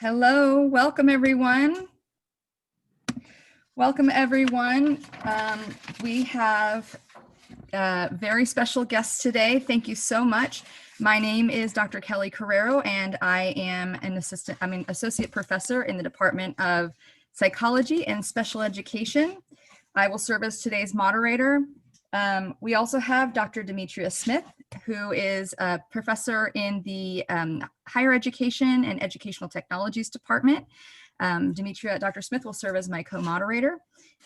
Hello, welcome everyone. Welcome everyone. We have very special guests today. Thank you so much. My name is Dr. Kelly Carrero, and I am an associate professor in the Department of Psychology and Special Education. I will serve as today's moderator. We also have Dr. Demetria Smith, who is a professor in the Higher Education and Educational Technologies Department. Dr. Smith will serve as my co-moderator,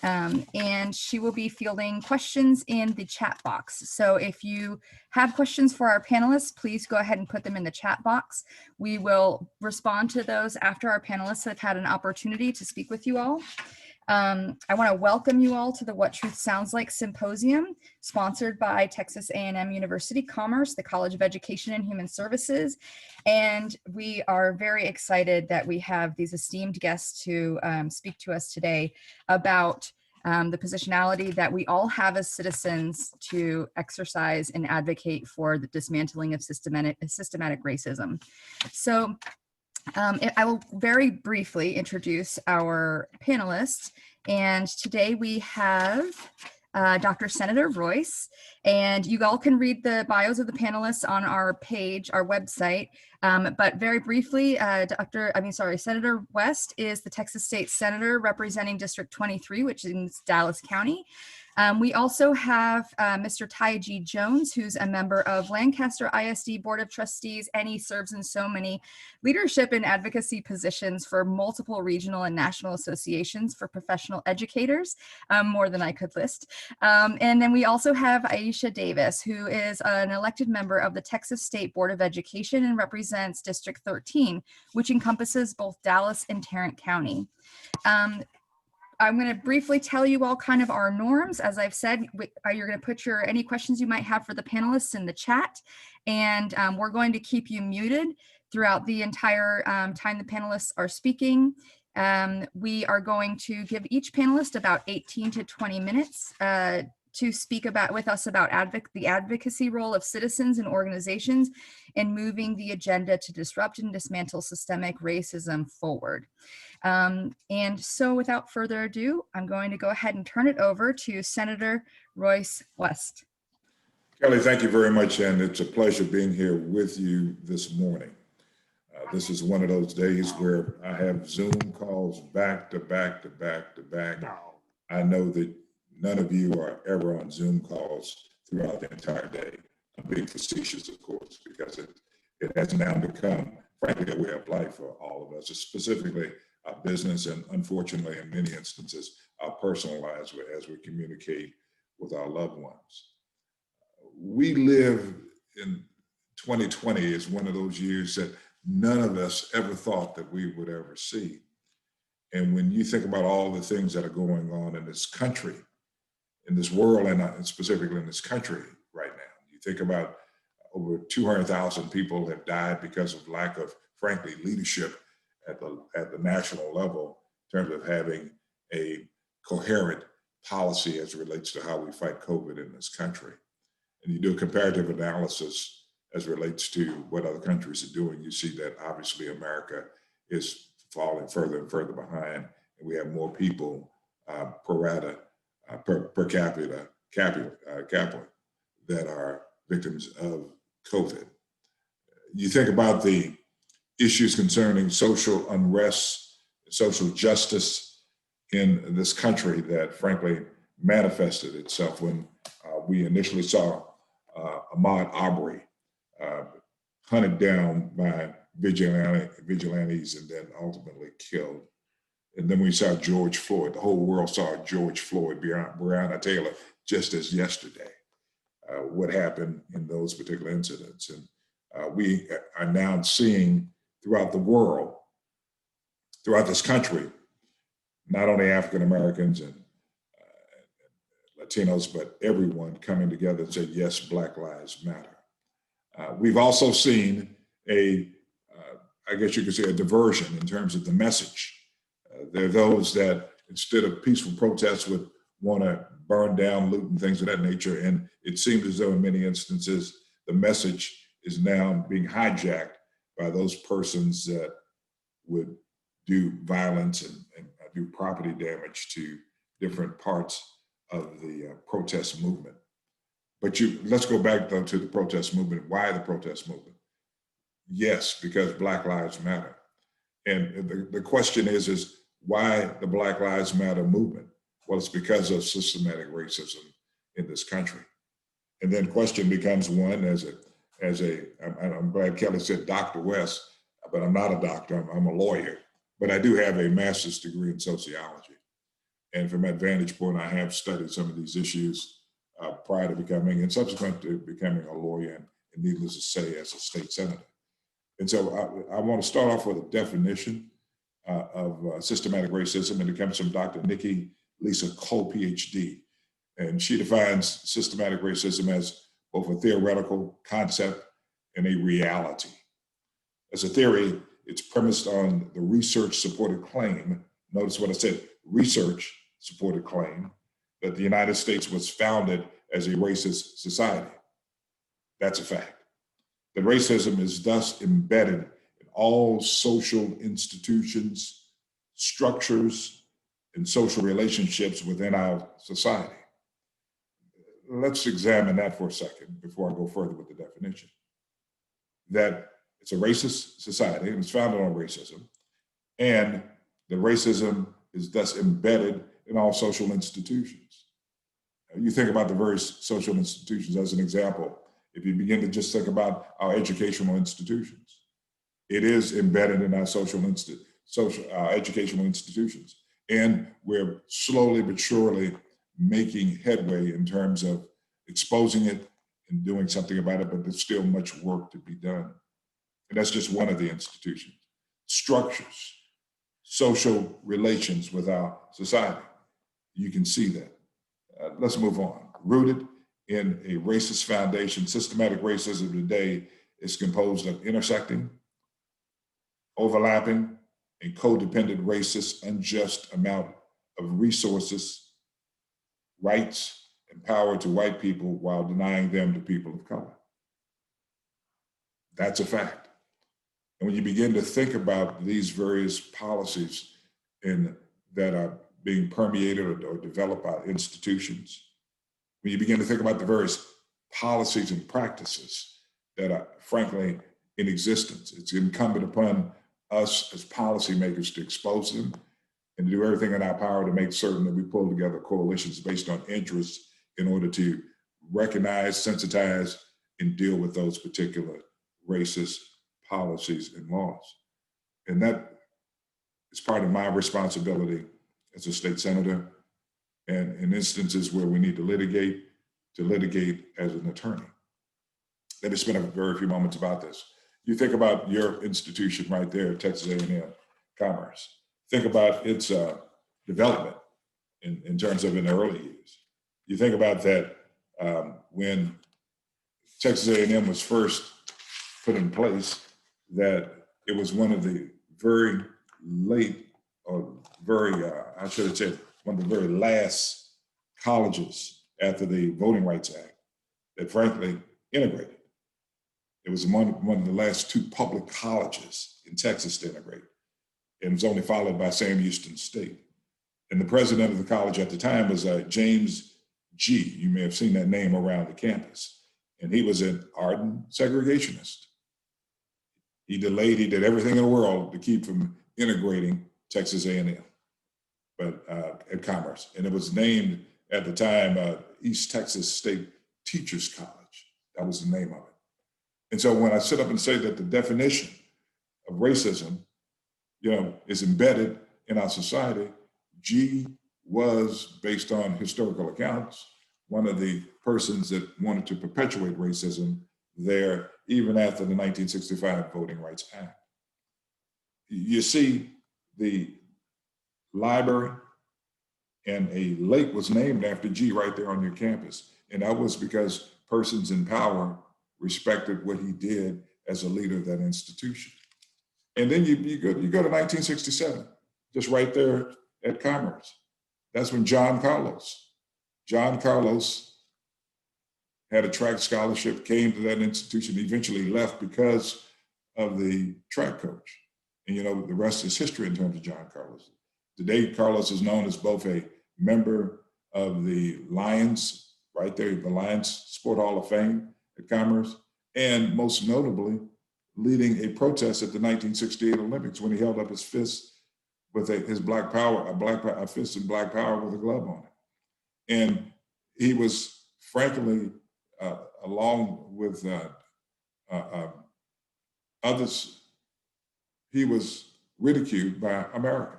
and she will be fielding questions in the chat box. So if you have questions for our panelists, please go ahead and put them in the chat box. We will respond to those after our panelists have had an opportunity to speak with you all. I want to welcome you all to the What Truth Sounds Like Symposium, sponsored by Texas A&M University Commerce, the College of Education and Human Services. And we are very excited that we have these esteemed guests to speak to us today about the positionality that we all have as citizens to exercise and advocate for the dismantling of systematic racism. So I will very briefly introduce our panelists, and today we have Dr. Senator Royce, and you all can read the bios of the panelists on our page, our website, but very briefly, Senator West is the Texas State Senator representing District 23, which is Dallas County. We also have Mr. Ty G. Jones, who's a member of Lancaster ISD Board of Trustees, and he serves in so many leadership and advocacy positions for multiple regional and national associations for professional educators, more than I could list. And then we also have Aisha Davis, who is an elected member of the Texas State Board of Education and represents District 13, which encompasses both Dallas and Tarrant County. I'm going to briefly tell you all kind of our norms. As I've said, you're going to put any questions you might have for the panelists in the chat, and we're going to keep you muted throughout the entire time the panelists are speaking. We are going to give each panelist about 18 to 20 minutes to speak with us about the advocacy role of citizens and organizations in moving the agenda to disrupt and dismantle systemic racism forward. And so without further ado, I'm going to go ahead and turn it over to Senator Royce West. Kelly, thank you very much, and it's a pleasure being here with you this morning. This is one of those days where I have Zoom calls back to back to back to back. I know that none of you are ever on Zoom calls throughout the entire day. I'm being facetious, of course, because it has now become, frankly, a way of life for all of us, specifically our business and, unfortunately, in many instances, our personal lives as we communicate with our loved ones. We live in 2020 is one of those years that none of us ever thought that we would ever see. And when you think about all the things that are going on in this country, in this world, and specifically in this country right now, you think about over 200,000 people have died because of lack of, frankly, leadership at the national level in terms of having a coherent policy as it relates to how we fight COVID in this country. And you do a comparative analysis as it relates to what other countries are doing, you see that obviously America is falling further and further behind, and we have more people per capita that are victims of COVID. You think about the issues concerning social unrest, social justice in this country that frankly manifested itself when we initially saw Ahmaud Arbery hunted down by vigilantes and then ultimately killed. And then we saw George Floyd. The whole world saw George Floyd, Breonna Taylor, just as yesterday. What happened in those particular incidents. And we are now seeing throughout the world, throughout this country, not only African Americans and Latinos, but everyone coming together and say, yes, Black Lives Matter. We've also seen I guess you could say, a diversion in terms of the message. There are those that instead of peaceful protests would want to burn down, loot, and things of that nature. And it seems as though in many instances, the message is now being hijacked by those persons that would do violence and do property damage to different parts of the protest movement. But let's go back though to the protest movement. Why the protest movement? Yes, because Black Lives Matter. And the question is why the Black Lives Matter movement? Well, it's because of systematic racism in this country. And then question becomes one I'm glad Kelly said Dr. West, but I'm not a doctor, I'm a lawyer, but I do have a master's degree in sociology. And from that vantage point, I have studied some of these issues prior to becoming and subsequent to becoming a lawyer, and needless to say, as a state senator. And so I want to start off with a definition of systematic racism, and it comes from Dr. Nikki Lisa Cole, PhD. And she defines systematic racism as both a theoretical concept and a reality. As a theory, it's premised on the research-supported claim, notice what I said, research-supported claim, that the United States was founded as a racist society. That's a fact. That racism is thus embedded in all social institutions, structures, and social relationships within our society. Let's examine that for a second before I go further with the definition. That it's a racist society and it's founded on racism, and the racism is thus embedded in all social institutions. You think about the various social institutions as an example. If you begin to just think about our educational institutions, it is embedded in our educational institutions. And we're slowly but surely making headway in terms of exposing it and doing something about it, but there's still much work to be done. And that's just one of the institutions. Structures, social relations with our society. You can see that. Let's move on. Rooted in a racist foundation, systematic racism today is composed of intersecting, overlapping, and codependent racist, unjust amount of resources, rights, and power to white people while denying them to people of color. That's a fact. And when you begin to think about these various policies that are being permeated or developed by institutions, when you begin to think about the various policies and practices that are frankly in existence, it's incumbent upon us as policymakers to expose them and to do everything in our power to make certain that we pull together coalitions based on interests in order to recognize, sensitize, and deal with those particular racist policies and laws. And that is part of my responsibility as a state senator, and in instances where we need to litigate as an attorney. Let me spend a very few moments about this. You think about your institution right there, Texas A&M Commerce. Think about its development in terms of in the early years. You think about that when Texas A&M was first put in place, that it was one of the very late or very, I should have said, one of the very last colleges after the Voting Rights Act that frankly integrated. It was one of the last two public colleges in Texas to integrate. And it was only followed by Sam Houston State. And the president of the college at the time was James G. You may have seen that name around the campus. And he was an ardent segregationist. He did everything in the world to keep from integrating Texas A&M, but at Commerce. And it was named at the time East Texas State Teachers College. That was the name of it. And so when I sit up and say that the definition of racism, is embedded in our society, G was, based on historical accounts, one of the persons that wanted to perpetuate racism there, even after the 1965 Voting Rights Act. You see the library and a lake was named after G right there on your campus. And that was because persons in power respected what he did as a leader of that institution. And then you go to 1967, just right there at Commerce. That's when John Carlos had a track scholarship, came to that institution, eventually left because of the track coach. And you know, the rest is history in terms of John Carlos. Today, Carlos is known as both a member of the Lions, right there, the Lions Sport Hall of Fame at Commerce, and most notably, leading a protest at the 1968 Olympics when he held up his fist with his black power, a fist in black power with a glove on it. And he was, frankly, along with others, he was ridiculed by America,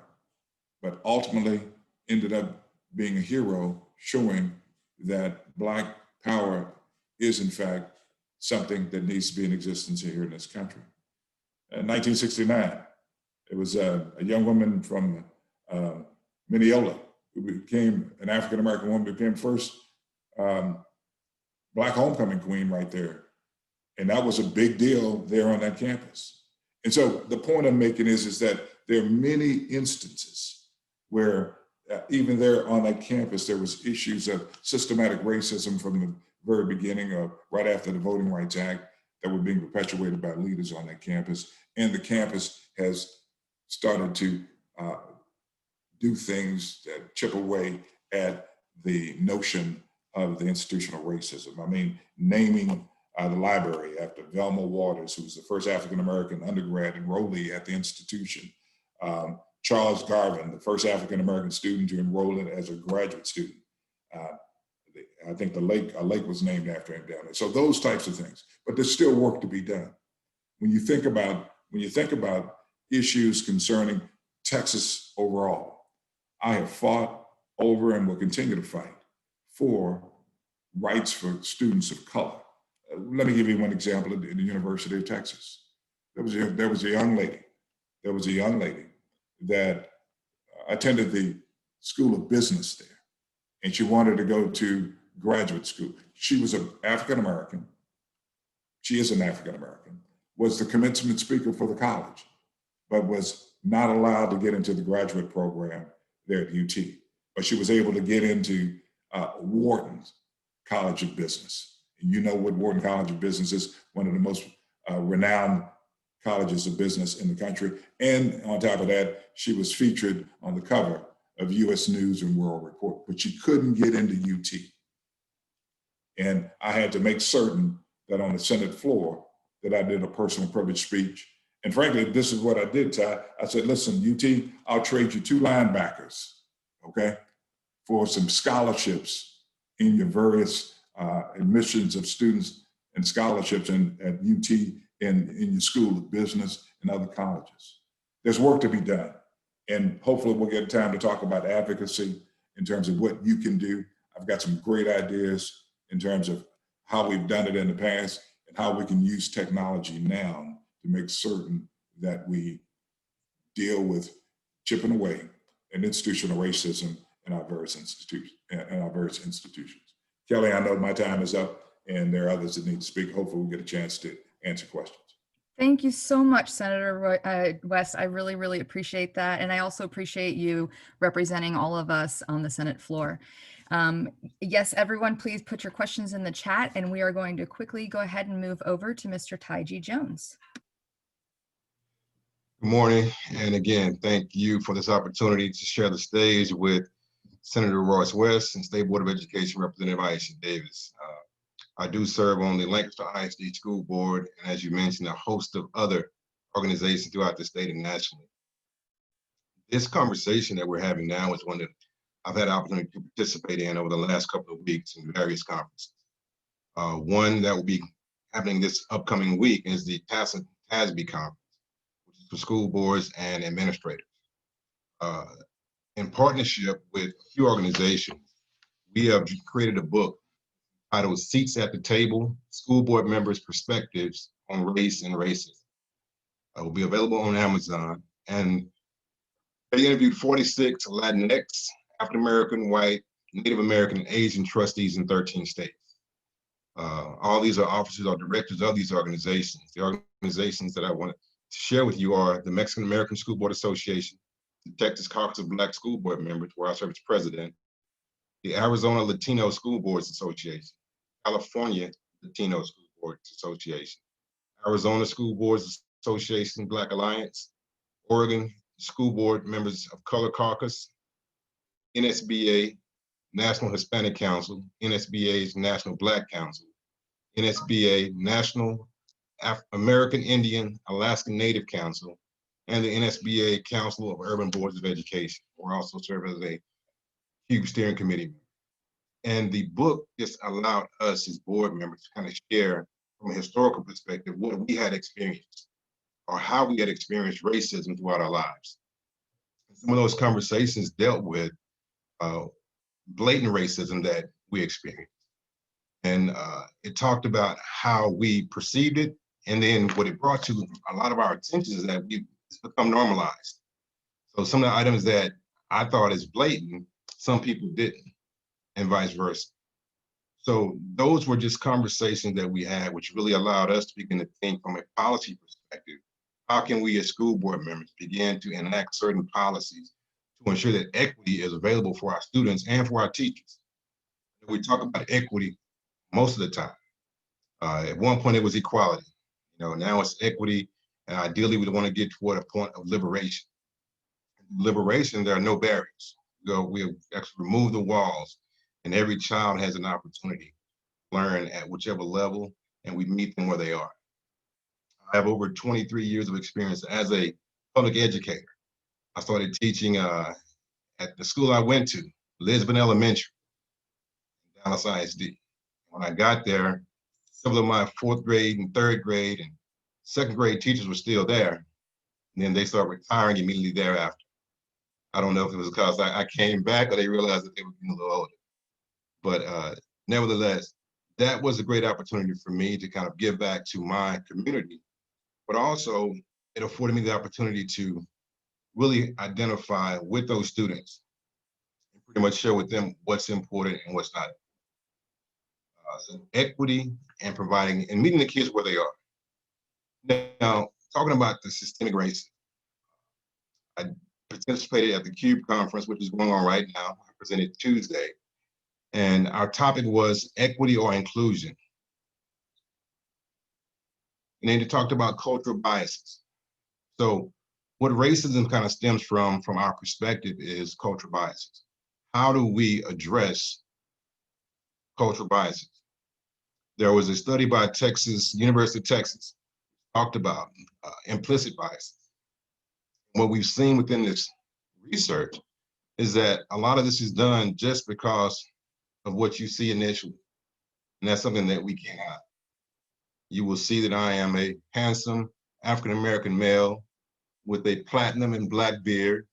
but ultimately ended up being a hero, showing that black power is in fact something that needs to be in existence here in this country. In 1969, it was a young woman from Mineola who became an African-American woman, became first Black homecoming queen right there. And that was a big deal there on that campus. And so the point I'm making is that there are many instances where even there on that campus, there was issues of systematic racism from the very beginning of right after the Voting Rights Act that were being perpetuated by leaders on that campus. And the campus has started to do things that chip away at the notion of the institutional racism. I mean, naming the library after Velma Waters, who was the first African-American undergrad enrollee at the institution. Charles Garvin, the first African-American student to enroll in as a graduate student. I think a lake was named after him down there. So those types of things, but there's still work to be done. When you think about issues concerning Texas overall, I have fought over and will continue to fight for rights for students of color. Let me give you one example in the University of Texas. There was a young lady that attended the School of Business there, and she wanted to go to graduate school. She was an African-American. She is an African-American, was the commencement speaker for the college, but was not allowed to get into the graduate program there at UT. But she was able to get into Wharton College of Business. And you know what Wharton College of Business is, one of the most renowned colleges of business in the country. And on top of that, she was featured on the cover of US News and World Report, but she couldn't get into UT. And I had to make certain that on the Senate floor that I did a personal privilege speech. And frankly, this is what I did, Ty. I said, listen, UT, I'll trade you 2 linebackers, okay, for some scholarships in your various admissions of students and scholarships at UT in your School of Business and other colleges. There's work to be done. And hopefully we'll get time to talk about advocacy in terms of what you can do. I've got some great ideas in terms of how we've done it in the past and how we can use technology now to make certain that we deal with chipping away at institutional racism in our various institutions. Kelly, I know my time is up and there are others that need to speak. Hopefully we'll get a chance to answer questions. Thank you so much, Senator West. I really, really appreciate that. And I also appreciate you representing all of us on the Senate floor. Yes, everyone, please put your questions in the chat, and we are going to quickly go ahead and move over to Mr. Taiji Jones. Good morning. And again, thank you for this opportunity to share the stage with Senator Royce West and State Board of Education Representative Aisha Davis. I do serve on the Lancaster ISD School Board, and as you mentioned, a host of other organizations throughout the state and nationally. This conversation that we're having now is one that I've had the opportunity to participate in over the last couple of weeks in various conferences. One that will be happening this upcoming week is the TASB conference, which is for school boards and administrators. In partnership with a few organizations, we have created a book titled Seats at the Table, School Board Members' Perspectives on Race and Racism. It will be available on Amazon. And they interviewed 46 Latinx, African American, white, Native American, and Asian trustees in 13 states. All these are officers or directors of these organizations. The organizations that I want to share with you are the Mexican American School Board Association, the Texas Caucus of Black School Board Members, where I serve as president, the Arizona Latino School Boards Association, California Latino School Boards Association, Arizona School Boards Association Black Alliance, Oregon School Board Members of Color Caucus, NSBA, National Hispanic Council, NSBA's National Black Council, NSBA, National American Indian Alaska Native Council, and the NSBA Council of Urban Boards of Education. We're also serve as a huge steering committee. And the book just allowed us as board members to kind of share from a historical perspective what we had experienced or how we had experienced racism throughout our lives. Some of those conversations dealt with blatant racism that we experienced. And it talked about how we perceived it. And then what it brought to a lot of our attention is that it's become normalized. So some of the items that I thought is blatant, some people didn't, and vice versa. So those were just conversations that we had, which really allowed us to begin to think from a policy perspective. How can we as school board members begin to enact certain policies to ensure that equity is available for our students and for our teachers? We talk about equity most of the time. At one point it was equality. Now it's equity, and ideally we want to get toward a point of liberation. Liberation, there are no barriers. We actually remove the walls, and every child has an opportunity to learn at whichever level, and we meet them where they are. I have over 23 years of experience as a public educator. I started teaching at the school I went to, Lisbon Elementary, Dallas ISD. When I got there, some of my fourth grade and third grade and second grade teachers were still there. And then they started retiring immediately thereafter. I don't know if it was because I came back or they realized that they were getting a little older. But nevertheless, that was a great opportunity for me to kind of give back to my community. But also, it afforded me the opportunity to really identify with those students and pretty much share with them what's important and what's not. So equity and providing and meeting the kids where they are. Now, talking about the systemic racism, I participated at the CUBE conference, which is going on right now. I presented Tuesday, and our topic was equity or inclusion. And then they talked about cultural biases. So what racism kind of stems from our perspective is cultural biases. How do we address cultural biases? There was a study by University of Texas, talked about implicit bias. What we've seen within this research is that a lot of this is done just because of what you see initially. And that's something that we can't hide. You will see that I am a handsome African-American male with a platinum and black beard.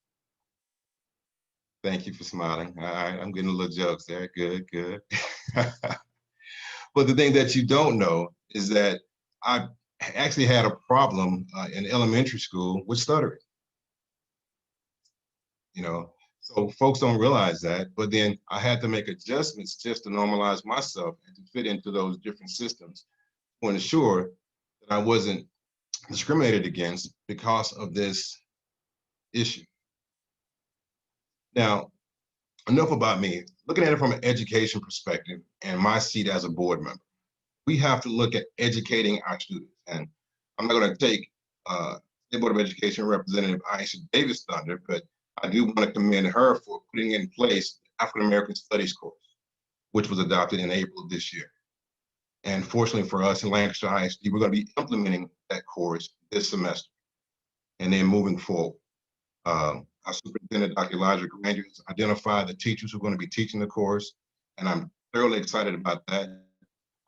Thank you for smiling. I'm getting a little jokes there. Good, good. But the thing that you don't know is that I actually had a problem in elementary school with stuttering. So folks don't realize that, but then I had to make adjustments just to normalize myself and to fit into those different systems to ensure that I wasn't discriminated against because of this issue. Now, enough about me. Looking at it from an education perspective and my seat as a board member, we have to look at educating our students. And I'm not going to take State Board of Education Representative Aisha Davis thunder, but I do want to commend her for putting in place the African American Studies course, which was adopted in April of this year. And fortunately for us in Lancaster ISD, we're going to be implementing that course this semester and then moving forward. Our superintendent, Dr. Elijah Granger, has identified the teachers who are going to be teaching the course, and I'm thoroughly excited about that.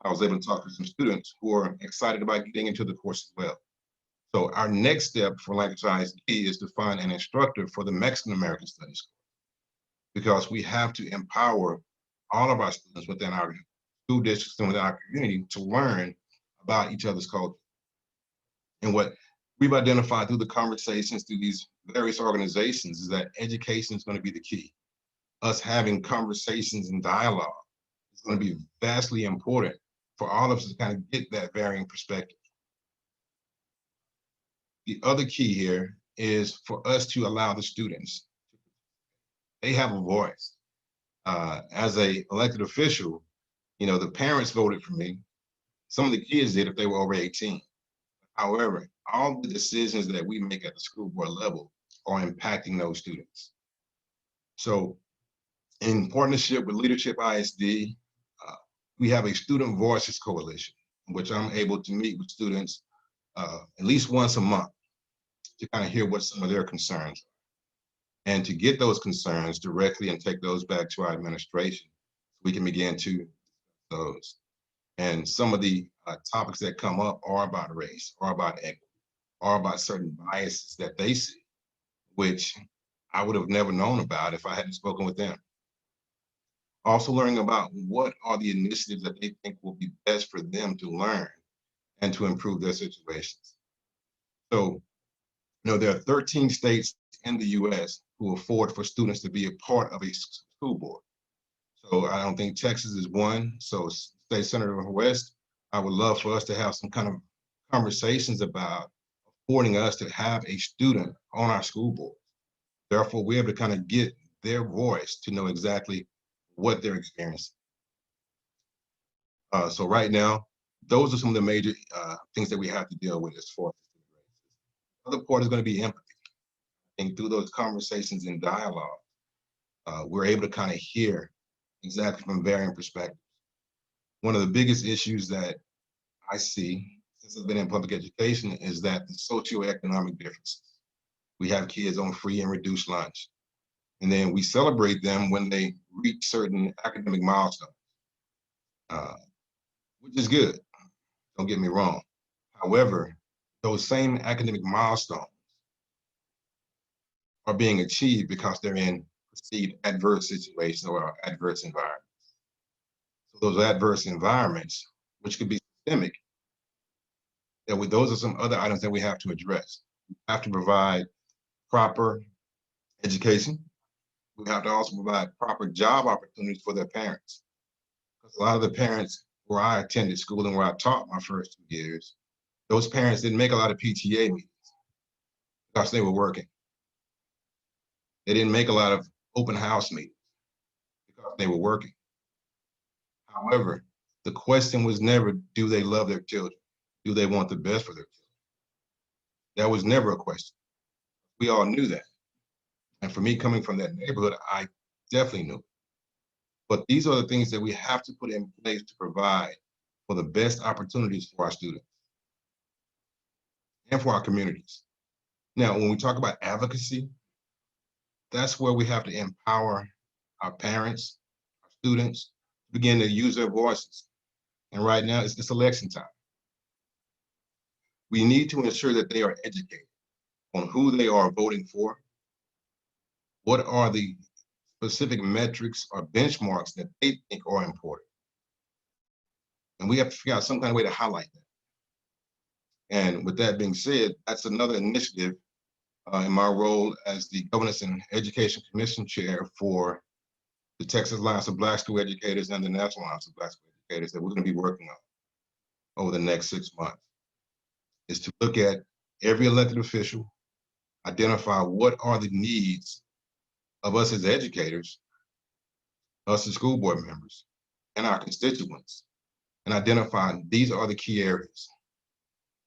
I was able to talk to some students who are excited about getting into the course as well. So our next step for Lancaster ISD is to find an instructor for the Mexican American Studies course, because we have to empower all of our students within our school districts and within our community to learn about each other's culture. And what we've identified through the conversations through these various organizations is that education is going to be the key. Us having conversations and dialogue is going to be vastly important for all of us to kind of get that varying perspective. The other key here is for us to allow the students, they have a voice. As a elected official, the parents voted for me. Some of the kids did if they were over 18. However, all the decisions that we make at the school board level are impacting those students. So in partnership with Leadership ISD, we have a Student Voices Coalition, in which I'm able to meet with students at least once a month to kind of hear what some of their concerns are, and to get those concerns directly and take those back to our administration so we can begin to those. And some of the topics that come up are about race, are about equity, are about certain biases that they see, which I would have never known about if I hadn't spoken with them. Also learning about what are the initiatives that they think will be best for them to learn and to improve their situations. So, there are 13 states in the US who afford for students to be a part of a school board. So I don't think Texas is one. So State Senator West, I would love for us to have some kind of conversations about affording us to have a student on our school board. Therefore, we're able to kind of get their voice to know exactly what they're experiencing. So right now, those are some of the major things that we have to deal with as far as the other part is going to be empathy. And through those conversations and dialogue, we're able to kind of hear exactly from varying perspectives. One of the biggest issues that I see since I've been in public education is that the socioeconomic differences. We have kids on free and reduced lunch, and then we celebrate them when they reach certain academic milestones, which is good. Don't get me wrong. However, those same academic milestones are being achieved because they're in perceived adverse situations or adverse environments. So those adverse environments, which could be systemic, those are some other items that we have to address. We have to provide proper education. We have to also provide proper job opportunities for their parents. Because a lot of the parents where I attended school and where I taught my first 2 years, those parents didn't make a lot of PTA meetings because they were working. They didn't make a lot of open house meetings because they were working. However, the question was never, do they love their children? Do they want the best for their children? That was never a question. We all knew that. And for me, coming from that neighborhood, I definitely knew. But these are the things that we have to put in place to provide for the best opportunities for our students and for our communities. Now, when we talk about advocacy, that's where we have to empower our parents, our students, begin to use their voices. And right now, it's election time. We need to ensure that they are educated on who they are voting for, what are the specific metrics or benchmarks that they think are important. And we have to figure out some kind of way to highlight that. And with that being said, that's another initiative in my role as the Governance and Education Commission Chair for the Texas Alliance of Black School Educators and the National Alliance of Black School Educators that we're going to be working on over the next 6 months, is to look at every elected official, identify what are the needs of us as educators, us as school board members, and our constituents, and identify these are the key areas.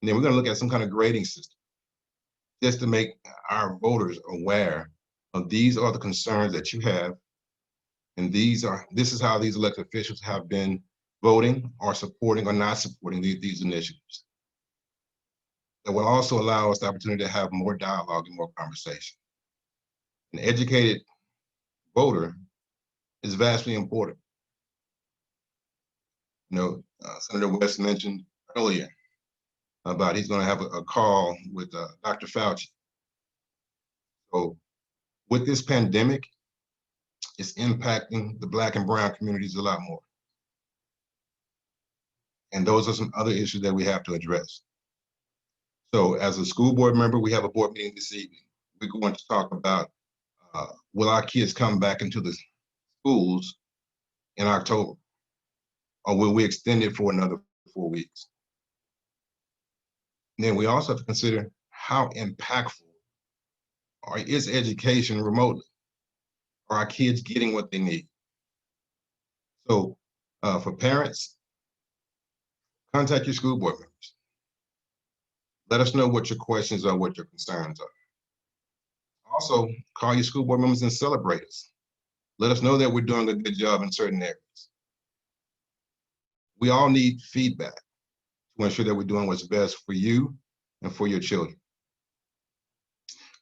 And then we're going to look at some kind of grading system just to make our voters aware of these are the concerns that you have, and this is how these elected officials have been voting or supporting or not supporting these initiatives. That will also allow us the opportunity to have more dialogue and more conversation. An educated voter is vastly important. Senator West mentioned earlier about he's going to have a call with Dr. Fauci. So with this pandemic, it's impacting the Black and brown communities a lot more. And those are some other issues that we have to address. So as a school board member, we have a board meeting this evening. We're going to talk about will our kids come back into the schools in October? Or will we extend it for another 4 weeks? And then we also have to consider how impactful is education remotely? Are our kids getting what they need? So for parents, contact your school board members. Let us know what your questions are, what your concerns are. Also, call your school board members and celebrate us. Let us know that we're doing a good job in certain areas. We all need feedback to ensure that we're doing what's best for you and for your children.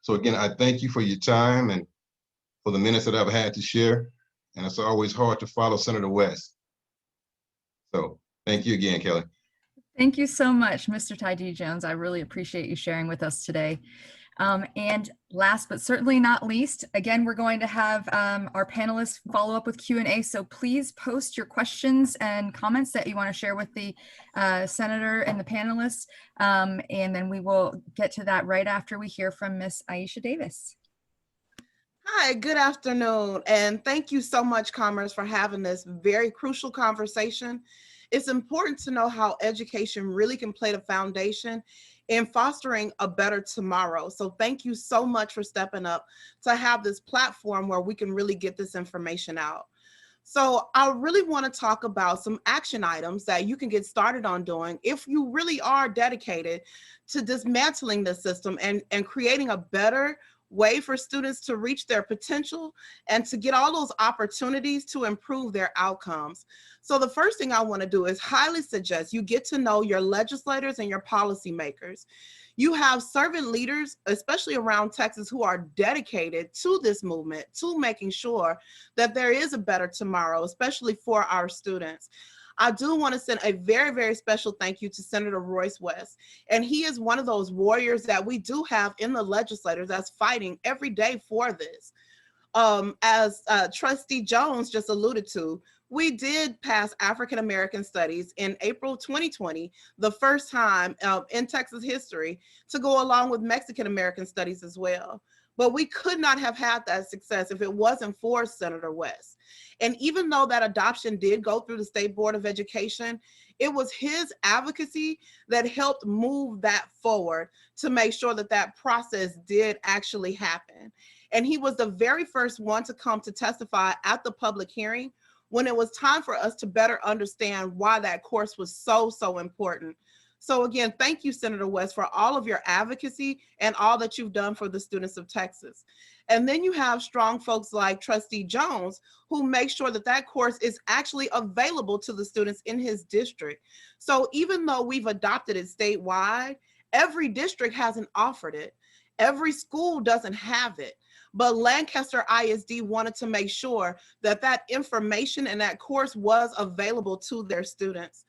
So again, I thank you for your time and for the minutes that I've had to share. And it's always hard to follow Senator West. So thank you again, Kelly. Thank you so much, Mr. Ty D. Jones. I really appreciate you sharing with us today. And last but certainly not least, again, we're going to have our panelists follow up with Q&A. So please post your questions and comments that you want to share with the senator and the panelists. And then we will get to that right after we hear from Miss Aisha Davis. Hi, good afternoon. And thank you so much, Commerce, for having this very crucial conversation. It's important to know how education really can play the foundation in fostering a better tomorrow. So thank you so much for stepping up to have this platform where we can really get this information out. So I really want to talk about some action items that you can get started on doing if you really are dedicated to dismantling the system and creating a better way for students to reach their potential and to get all those opportunities to improve their outcomes. So the first thing I want to do is highly suggest you get to know your legislators and your policymakers. You have servant leaders, especially around Texas, who are dedicated to this movement, to making sure that there is a better tomorrow, especially for our students. I do want to send a very, very special thank you to Senator Royce West. And he is one of those warriors that we do have in the legislators that's fighting every day for this. As Trustee Jones just alluded to, we did pass African American Studies in April 2020, the first time in Texas history to go along with Mexican American Studies as well. But we could not have had that success if it wasn't for Senator West. And even though that adoption did go through the State Board of Education, it was his advocacy that helped move that forward to make sure that that process did actually happen. And he was the very first one to come to testify at the public hearing when it was time for us to better understand why that course was so, so important. So again, thank you, Senator West, for all of your advocacy and all that you've done for the students of Texas. And then you have strong folks like Trustee Jones, who make sure that that course is actually available to the students in his district. So even though we've adopted it statewide, every district hasn't offered it. Every school doesn't have it. But Lancaster ISD wanted to make sure that that information and that course was available to their students.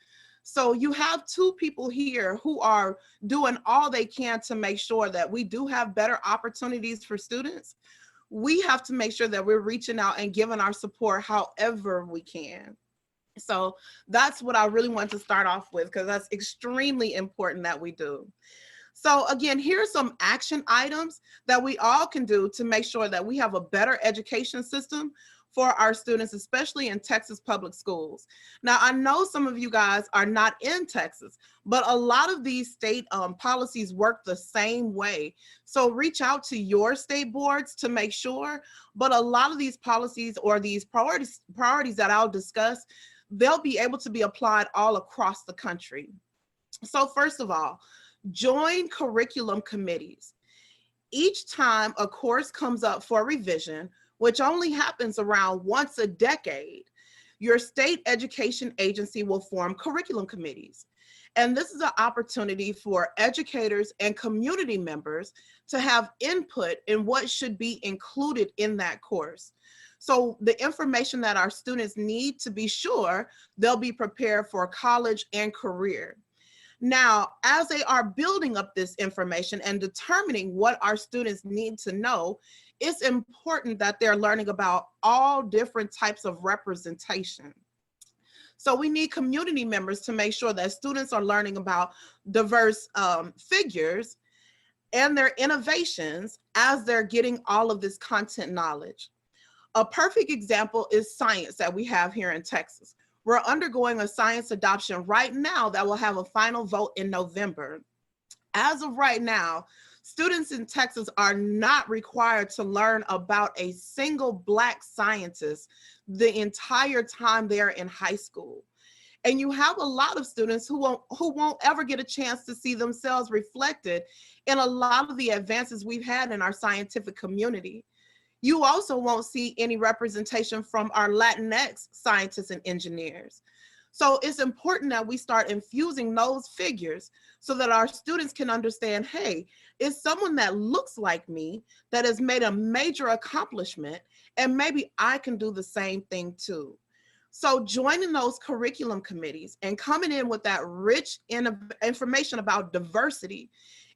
So you have two people here who are doing all they can to make sure that we do have better opportunities for students. We have to make sure that we're reaching out and giving our support however we can. So that's what I really want to start off with, because that's extremely important that we do. So again, here's some action items that we all can do to make sure that we have a better education system for our students, especially in Texas public schools. Now, I know some of you guys are not in Texas, but a lot of these state policies work the same way. So reach out to your state boards to make sure, but a lot of these policies or these priorities that I'll discuss, they'll be able to be applied all across the country. So first of all, join curriculum committees. Each time a course comes up for revision, which only happens around once a decade, your state education agency will form curriculum committees. And this is an opportunity for educators and community members to have input in what should be included in that course. So the information that our students need to be sure they'll be prepared for college and career. Now, as they are building up this information and determining what our students need to know, it's important that they're learning about all different types of representation. So we need community members to make sure that students are learning about diverse figures and their innovations as they're getting all of this content knowledge. A perfect example is science that we have here in Texas. We're undergoing a science adoption right now that will have a final vote in November. As of right now, students in Texas are not required to learn about a single Black scientist the entire time they're in high school. And you have a lot of students who won't ever get a chance to see themselves reflected in a lot of the advances we've had in our scientific community. You also won't see any representation from our Latinx scientists and engineers. So it's important that we start infusing those figures so that our students can understand, hey, it's someone that looks like me that has made a major accomplishment, and maybe I can do the same thing too. So joining those curriculum committees and coming in with that rich information about diversity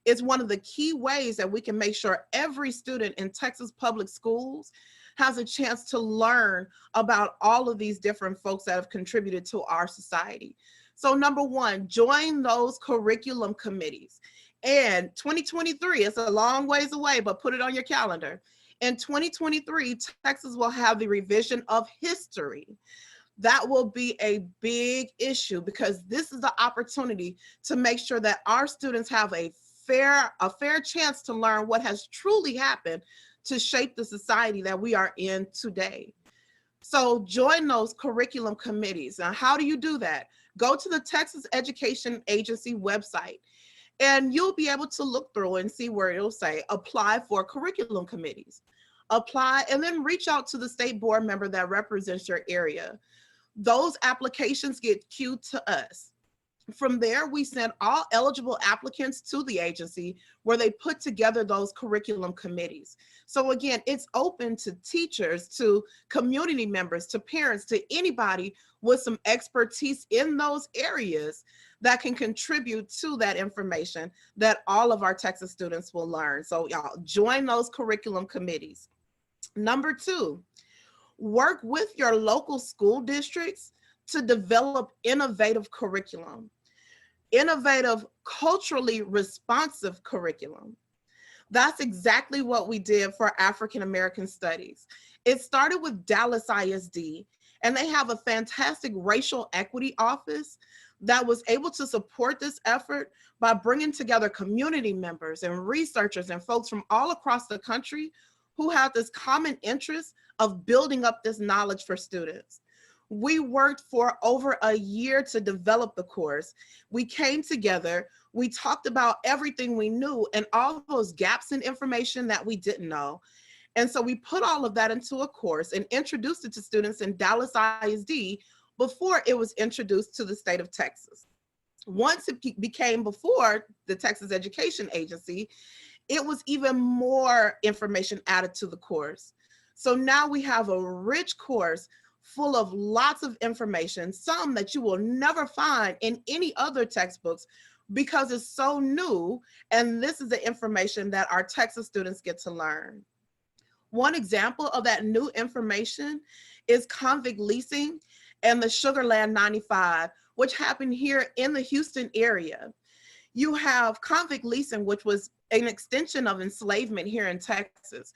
is one of the key ways that we can make sure every student in Texas public schools has a chance to learn about all of these different folks that have contributed to our society. So number one, join those curriculum committees. And 2023, it's a long ways away, but put it on your calendar. In 2023, Texas will have the revision of history. That will be a big issue because this is the opportunity to make sure that our students have a fair chance to learn what has truly happened to shape the society that we are in today. So join those curriculum committees. Now, how do you do that? Go to the Texas Education Agency website, and you'll be able to look through and see where it'll say apply for curriculum committees. Apply and then reach out to the state board member that represents your area. Those applications get queued to us. From there, we send all eligible applicants to the agency where they put together those curriculum committees. So again, it's open to teachers, to community members, to parents, to anybody with some expertise in those areas that can contribute to that information that all of our Texas students will learn. So y'all join those curriculum committees. Number two, work with your local school districts to develop innovative curriculum, innovative, culturally responsive curriculum. That's exactly what we did for African American Studies. It started with Dallas ISD, and they have a fantastic racial equity office that was able to support this effort by bringing together community members and researchers and folks from all across the country who have this common interest of building up this knowledge for students. We worked for over a year to develop the course. We came together, we talked about everything we knew and all those gaps in information that we didn't know. And so we put all of that into a course and introduced it to students in Dallas ISD before it was introduced to the state of Texas. Once it became before the Texas Education Agency, it was even more information added to the course. So now we have a rich course full of lots of information, some that you will never find in any other textbooks because it's so new, and this is the information that our Texas students get to learn. One example of that new information is convict leasing and the Sugarland 95, which happened here in the Houston area. You have convict leasing, which was an extension of enslavement here in Texas,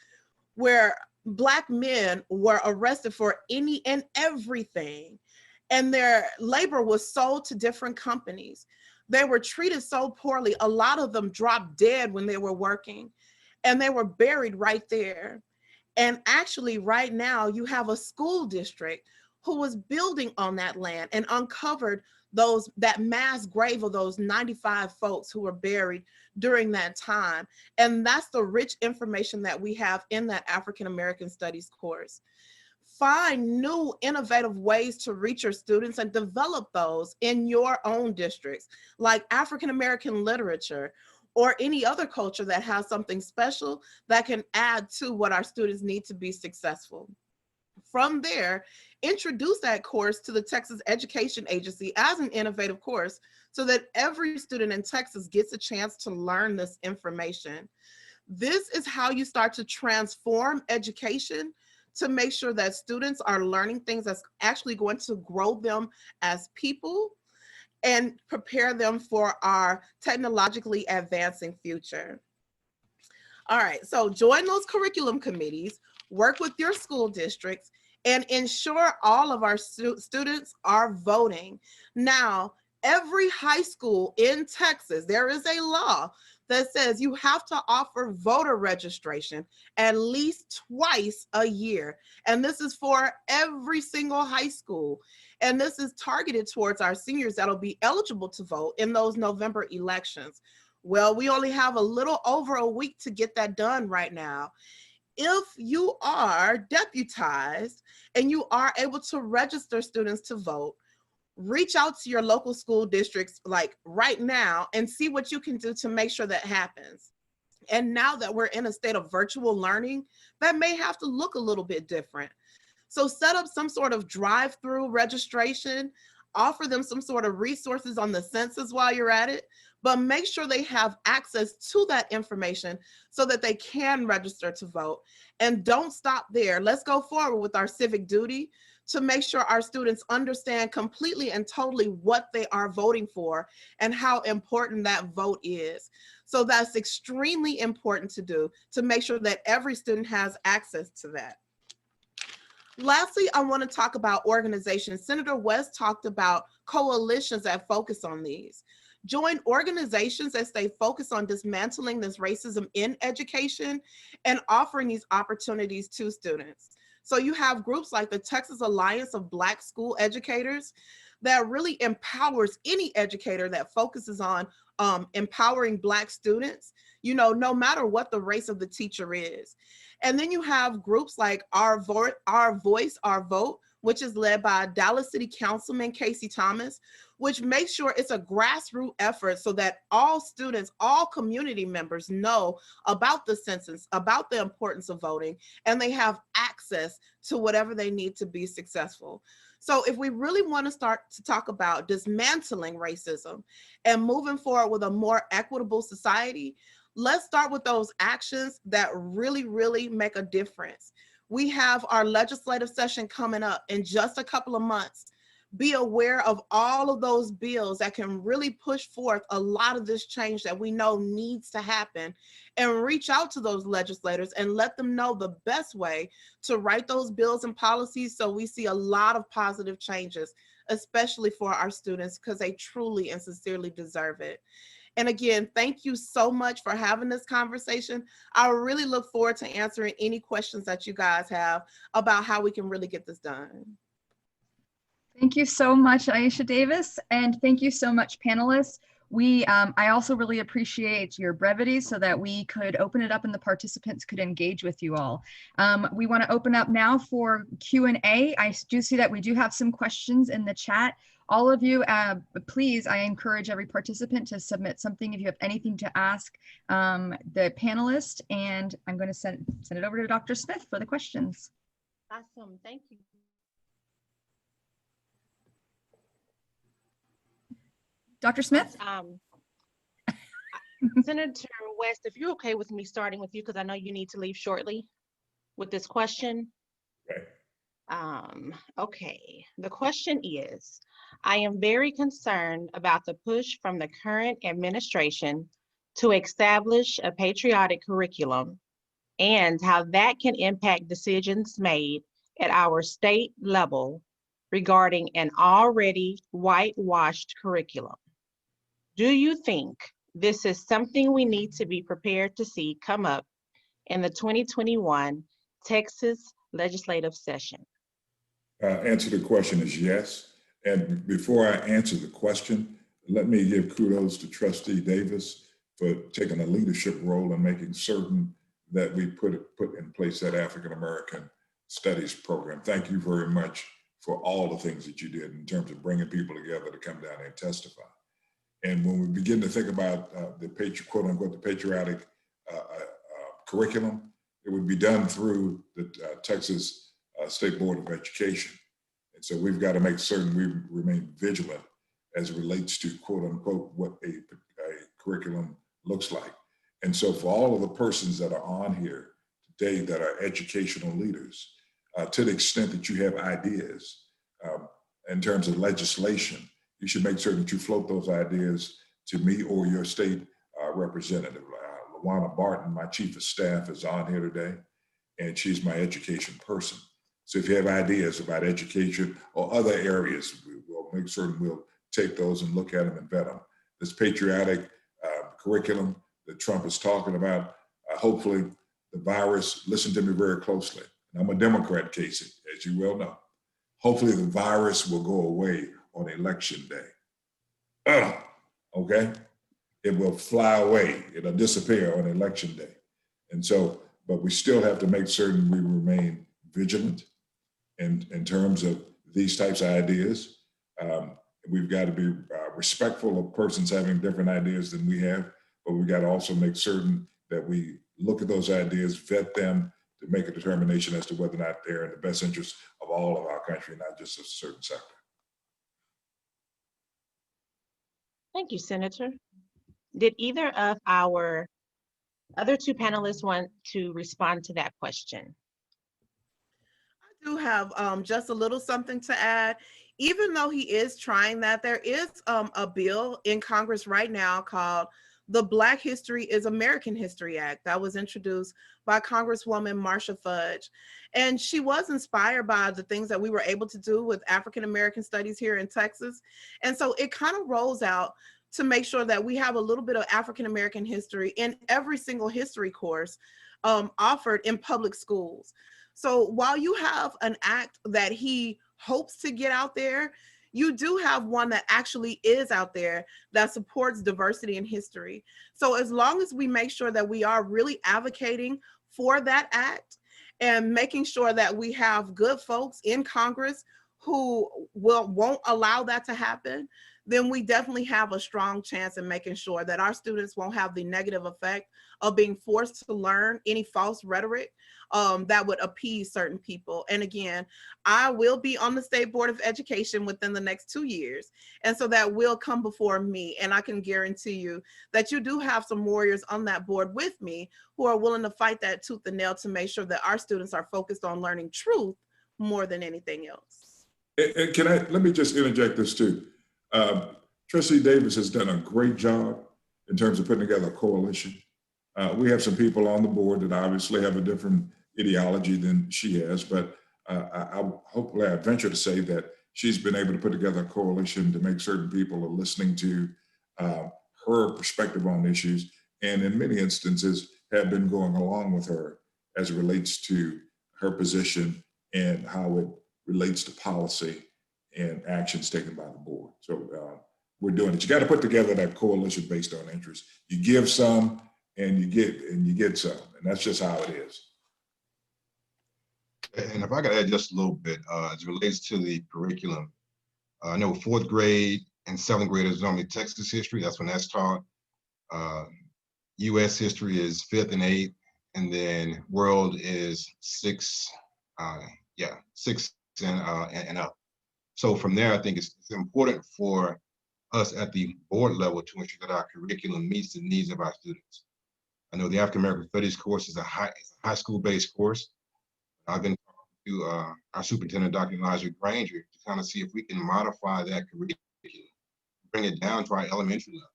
where Black men were arrested for any and everything, and their labor was sold to different companies. They were treated so poorly, a lot of them dropped dead when they were working, and they were buried right there. And actually right now you have a school district who was building on that land and uncovered that mass grave of those 95 folks who were buried during that time. And that's the rich information that we have in that African American Studies course. Find new innovative ways to reach your students and develop those in your own districts, like African American literature or any other culture that has something special that can add to what our students need to be successful. From there, introduce that course to the Texas Education Agency as an innovative course so that every student in Texas gets a chance to learn this information. This is how you start to transform education to make sure that students are learning things that's actually going to grow them as people and prepare them for our technologically advancing future. All right, so join those curriculum committees, work with your school districts, and ensure all of our students are voting. Now, every high school in Texas, there is a law that says you have to offer voter registration at least twice a year. And this is for every single high school. And this is targeted towards our seniors that'll be eligible to vote in those November elections. Well, we only have a little over a week to get that done right now. If you are deputized and you are able to register students to vote, reach out to your local school districts like right now and see what you can do to make sure that happens. And now that we're in a state of virtual learning, that may have to look a little bit different. So set up some sort of drive-through registration, offer them some sort of resources on the census while you're at it, but make sure they have access to that information so that they can register to vote. And don't stop there. Let's go forward with our civic duty to make sure our students understand completely and totally what they are voting for and how important that vote is. So that's extremely important to do, to make sure that every student has access to that. Lastly, I want to talk about organizations. Senator West talked about coalitions that focus on these. Join organizations that stay focused on dismantling this racism in education and offering these opportunities to students. So you have groups like the Texas Alliance of Black School Educators that really empowers any educator that focuses on empowering Black students, you know, no matter what the race of the teacher is. And then you have groups like Our Voice, Our Vote, which is led by Dallas City Councilman Casey Thomas, which makes sure it's a grassroots effort so that all students, all community members know about the census, about the importance of voting, and they have access to whatever they need to be successful. So if we really want to start to talk about dismantling racism and moving forward with a more equitable society, let's start with those actions that really, really make a difference. We have our legislative session coming up in just a couple of months. Be aware of all of those bills that can really push forth a lot of this change that we know needs to happen, and reach out to those legislators and let them know the best way to write those bills and policies so we see a lot of positive changes, especially for our students, because they truly and sincerely deserve it. And again, thank you so much for having this conversation. I really look forward to answering any questions that you guys have about how we can really get this done. Thank you so much, Aisha Davis, and thank you so much, panelists. I also really appreciate your brevity so that we could open it up and the participants could engage with you all. We want to open up now for Q&A. I do see that we do have some questions in the chat. All of you, please, I encourage every participant to submit something if you have anything to ask the panelist, and I'm going to send it over to Dr. Smith for the questions. Awesome, thank you. Dr. Smith? Senator West, if you're okay with me starting with you, because I know you need to leave shortly with this question. Okay. Okay, the question is, I am very concerned about the push from the current administration to establish a patriotic curriculum and how that can impact decisions made at our state level regarding an already whitewashed curriculum. Do you think this is something we need to be prepared to see come up in the 2021 Texas legislative session? Answer to the question is yes. And before I answer the question, let me give kudos to Trustee Davis for taking a leadership role in making certain that we put in place that African American Studies program. Thank you very much for all the things that you did in terms of bringing people together to come down and testify. And when we begin to think about the quote unquote, the patriotic curriculum, it would be done through the Texas State Board of Education. And so we've got to make certain we remain vigilant as it relates to quote unquote, what a curriculum looks like. And so for all of the persons that are on here today that are educational leaders, to the extent that you have ideas in terms of legislation, you should make certain that you float those ideas to me or your state representative. Luana Barton, my chief of staff, is on here today, and she's my education person. So if you have ideas about education or other areas, we'll make certain we'll take those and look at them and vet them. This patriotic curriculum that Trump is talking about. Hopefully the virus, listen to me very closely. And I'm a Democrat, Casey, as you well know. Hopefully the virus will go away on election day. Okay? It will fly away. It'll disappear on election day. And so, but we still have to make certain we remain vigilant in terms of these types of ideas. We've got to be respectful of persons having different ideas than we have, but we've got to also make certain that we look at those ideas, vet them to make a determination as to whether or not they're in the best interest of all of our country, not just a certain sector. Thank you, Senator. Did either of our other two panelists want to respond to that question? I do have just a little something to add. Even though he is trying that, there is a bill in Congress right now called the Black History is American History Act that was introduced by Congresswoman Marsha Fudge. And she was inspired by the things that we were able to do with African American studies here in Texas. And so it kind of rolls out to make sure that we have a little bit of African American history in every single history course offered in public schools. So while you have an act that he hopes to get out there, you do have one that actually is out there that supports diversity in history. So as long as we make sure that we are really advocating for that act and making sure that we have good folks in Congress who won't allow that to happen, then we definitely have a strong chance in making sure that our students won't have the negative effect of being forced to learn any false rhetoric that would appease certain people. And again, I will be on the State Board of Education within the next 2 years. And so that will come before me. And I can guarantee you that you do have some warriors on that board with me who are willing to fight that tooth and nail to make sure that our students are focused on learning truth more than anything else. And let me just interject this too. Trustee Davis has done a great job in terms of putting together a coalition. We have some people on the board that obviously have a different ideology than she has, but hopefully I venture to say that she's been able to put together a coalition to make certain people are listening to her perspective on issues, and in many instances have been going along with her as it relates to her position and how it relates to policy and actions taken by the board. So we're doing it. You got to put together that coalition based on interest. You give some and you get some, and that's just how it is. And if I could add just a little bit, as it relates to the curriculum, I know 4th grade and 7th grade is normally Texas history. That's when that's taught. U.S. history is 5th and 8th, and then world is 6th, 6th and up. So from there, I think it's important for us at the board level to ensure that our curriculum meets the needs of our students. I know the African American Studies course is a high school-based course. I've been talking to our superintendent, Dr. Elijah Granger, to kind of see if we can modify that curriculum, bring it down to our elementary level.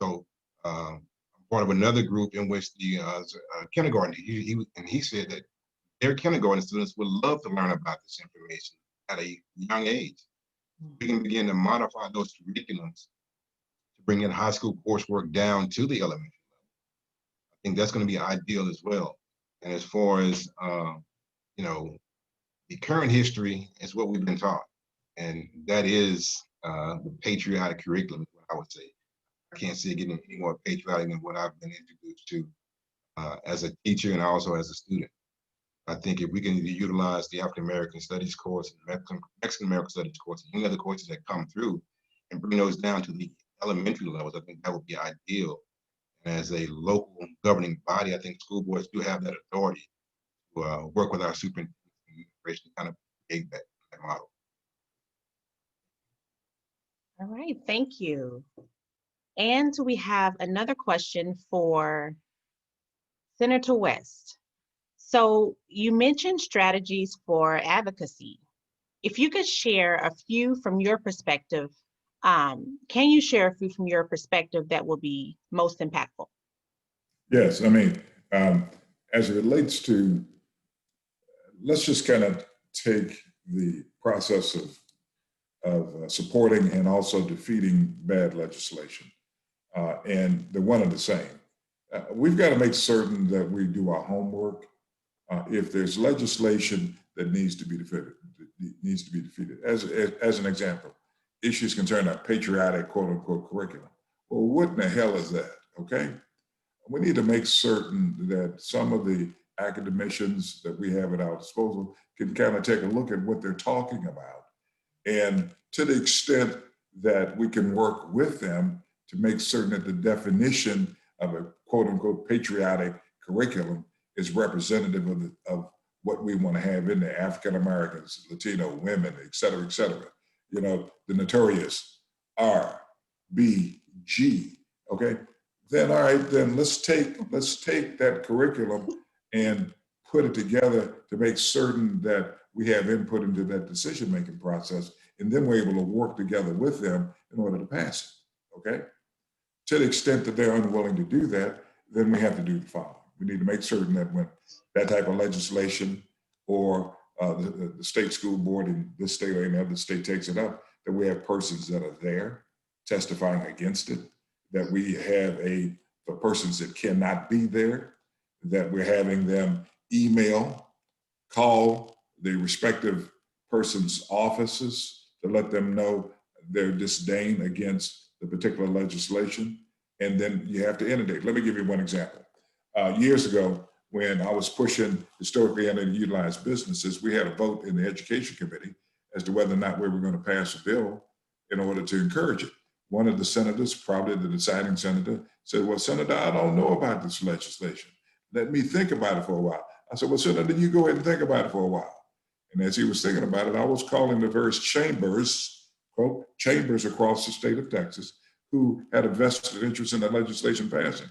So I'm part of another group in which the kindergarten, he said that their kindergarten students would love to learn about this information at a young age. We can begin to modify those curriculums to bring in high school coursework down to the elementary level. I think that's going to be ideal as well. And as far as the current history is what we've been taught, and that is the patriotic curriculum, is what I would say. I can't see it getting any more patriotic than what I've been introduced to as a teacher and also as a student. I think if we can utilize the African American Studies course, and Mexican American Studies course, and any other courses that come through, and bring those down to the elementary levels, I think that would be ideal. And as a local governing body, I think school boards do have that authority to work with our superintendent to kind of create that model. All right, thank you. And we have another question for Senator West. So you mentioned strategies for advocacy. If you could share a few from your perspective, can you share a few from your perspective that will be most impactful? Yes, I mean, as it relates to, let's just kind of take the process of supporting and also defeating bad legislation. And they're one and the same. we've got to make certain that we do our homework. If there's legislation that needs to be defeated, as an example, issues concerning our patriotic quote unquote curriculum. Well, what in the hell is that? Okay, we need to make certain that some of the academicians that we have at our disposal can kind of take a look at what they're talking about, and to the extent that we can work with them to make certain that the definition of a quote unquote patriotic curriculum is representative of what we want to have in there: African Americans, Latino women, et cetera, et cetera. You know, the notorious R, B, G. Okay, then all right, then let's take that curriculum and put it together to make certain that we have input into that decision-making process, and then we're able to work together with them in order to pass it. Okay, to the extent that they're unwilling to do that, then we have to do the following. We need to make certain that when that type of legislation or the state school board in this state or any other state takes it up, that we have persons that are there testifying against it, that we have for persons that cannot be there, that we're having them email, call the respective person's offices to let them know their disdain against the particular legislation. And then you have to inundate. Let me give you one example. Years ago, when I was pushing historically underutilized businesses, we had a vote in the education committee as to whether or not we were going to pass a bill in order to encourage it. One of the senators, probably the deciding senator, said, well, Senator, I don't know about this legislation. Let me think about it for a while. I said, well, Senator, you go ahead and think about it for a while. And as he was thinking about it, I was calling the various chambers, quote, chambers across the state of Texas, who had a vested interest in the legislation passing,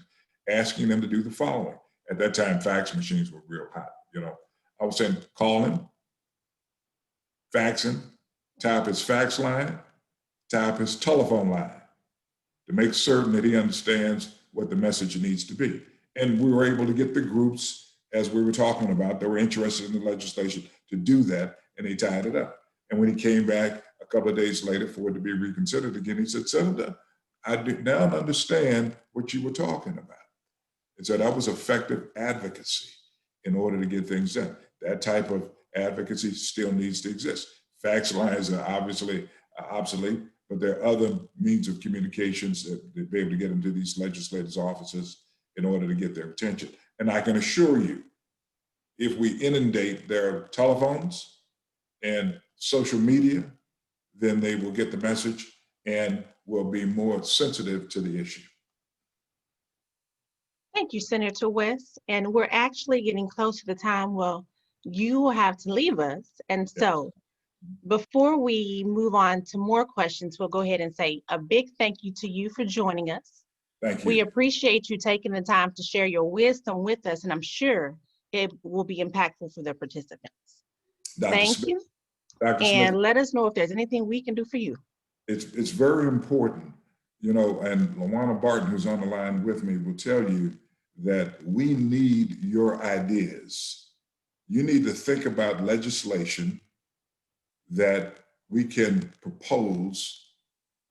asking them to do the following. At that time, fax machines were real hot. You know, I was saying, call him, fax him, type his fax line, type his telephone line, to make certain that he understands what the message needs to be. And we were able to get the groups, as we were talking about, that were interested in the legislation to do that, and they tied it up. And when he came back a couple of days later for it to be reconsidered again, he said, Senator, I do now understand what you were talking about. And so that was effective advocacy in order to get things done. That type of advocacy still needs to exist. Fax lines are obviously obsolete, but there are other means of communications that they'll be able to get into these legislators' offices in order to get their attention. And I can assure you, if we inundate their telephones and social media, then they will get the message and will be more sensitive to the issue. Thank you, Senator West. And we're actually getting close to the time where you will have to leave us. And so before we move on to more questions, we'll go ahead and say a big thank you to you for joining us. Thank you. We appreciate you taking the time to share your wisdom with us, and I'm sure it will be impactful for the participants. Dr. Thank Smith, you. Dr. And Smith, let us know if there's anything we can do for you. it's very important, you know, and Lawana Barton, who's on the line with me, will tell you that we need your ideas. You need to think about legislation that we can propose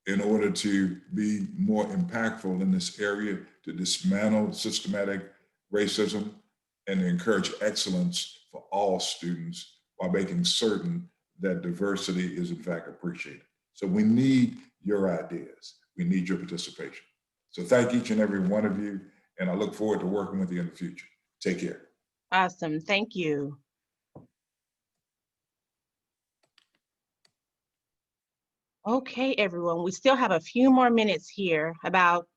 in order to be more impactful in this area, to dismantle systematic racism and encourage excellence for all students while making certain that diversity is in fact appreciated. So we need your ideas. We need your participation. So thank each and every one of you, and I look forward to working with you in the future. Take care. Awesome. Thank you. Okay, everyone, we still have a few more minutes here, about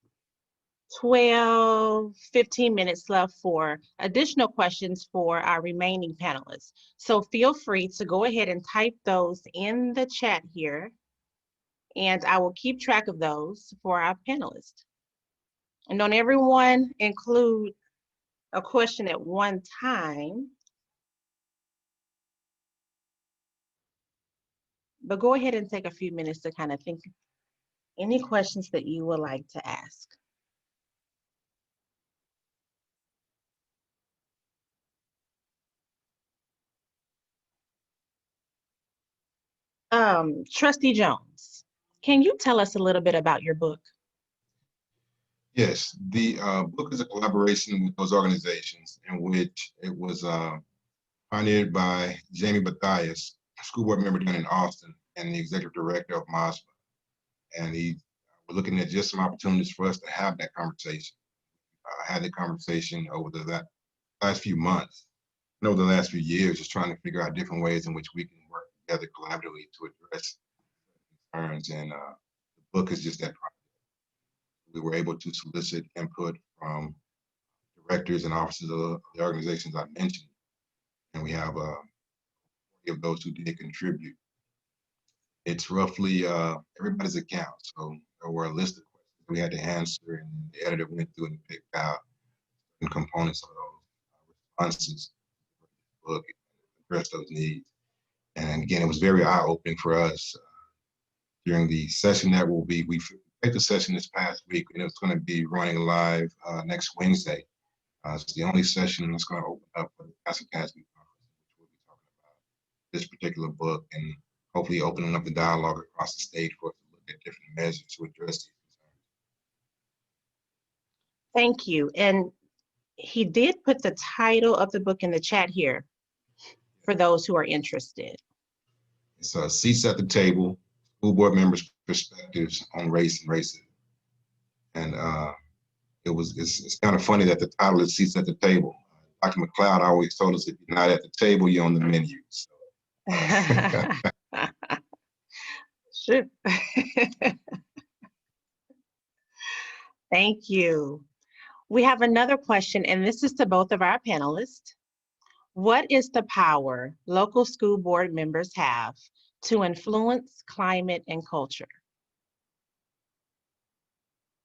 12, 15 minutes left for additional questions for our remaining panelists. So feel free to go ahead and type those in the chat here, and I will keep track of those for our panelists. And don't everyone include a question at one time, but go ahead and take a few minutes to kind of think any questions that you would like to ask. Trustee Jones, can you tell us a little bit about your book? Yes, the book is a collaboration with those organizations in which it was pioneered by Jamie Mathias, a school board member down in Austin, and the executive director of MOSPA. And we're looking at just some opportunities for us to have that conversation. Had the conversation over the last few months, and over the last few years, just trying to figure out different ways in which we can work together collaboratively to address concerns. And the book is just that project. We were able to solicit input from directors and officers of the organizations I mentioned, and we have 40 of those who did contribute. It's roughly everybody's account. So there were a list of questions we had to answer, and the editor went through and picked out certain components of those responses to the book and address those needs. And again, it was very eye-opening for us during the session that we picked the session this past week, and it's going to be running live next Wednesday. It's the only session that's going to open up for the Passive Casting Conference, which we'll be talking about this particular book, and hopefully opening up the dialogue across the state for us to look at different measures to address these concerns. Thank you. And he did put the title of the book in the chat here for those who are interested. It's Seats at the Table, School Board Members' Perspectives on Race and Racism. And it's kind of funny that the title is Seats at the Table. Dr. McLeod always told us if you're not at the table, you're on the menu. So. Sure. Thank you. We have another question, and this is to both of our panelists. What is the power local school board members have to influence climate and culture?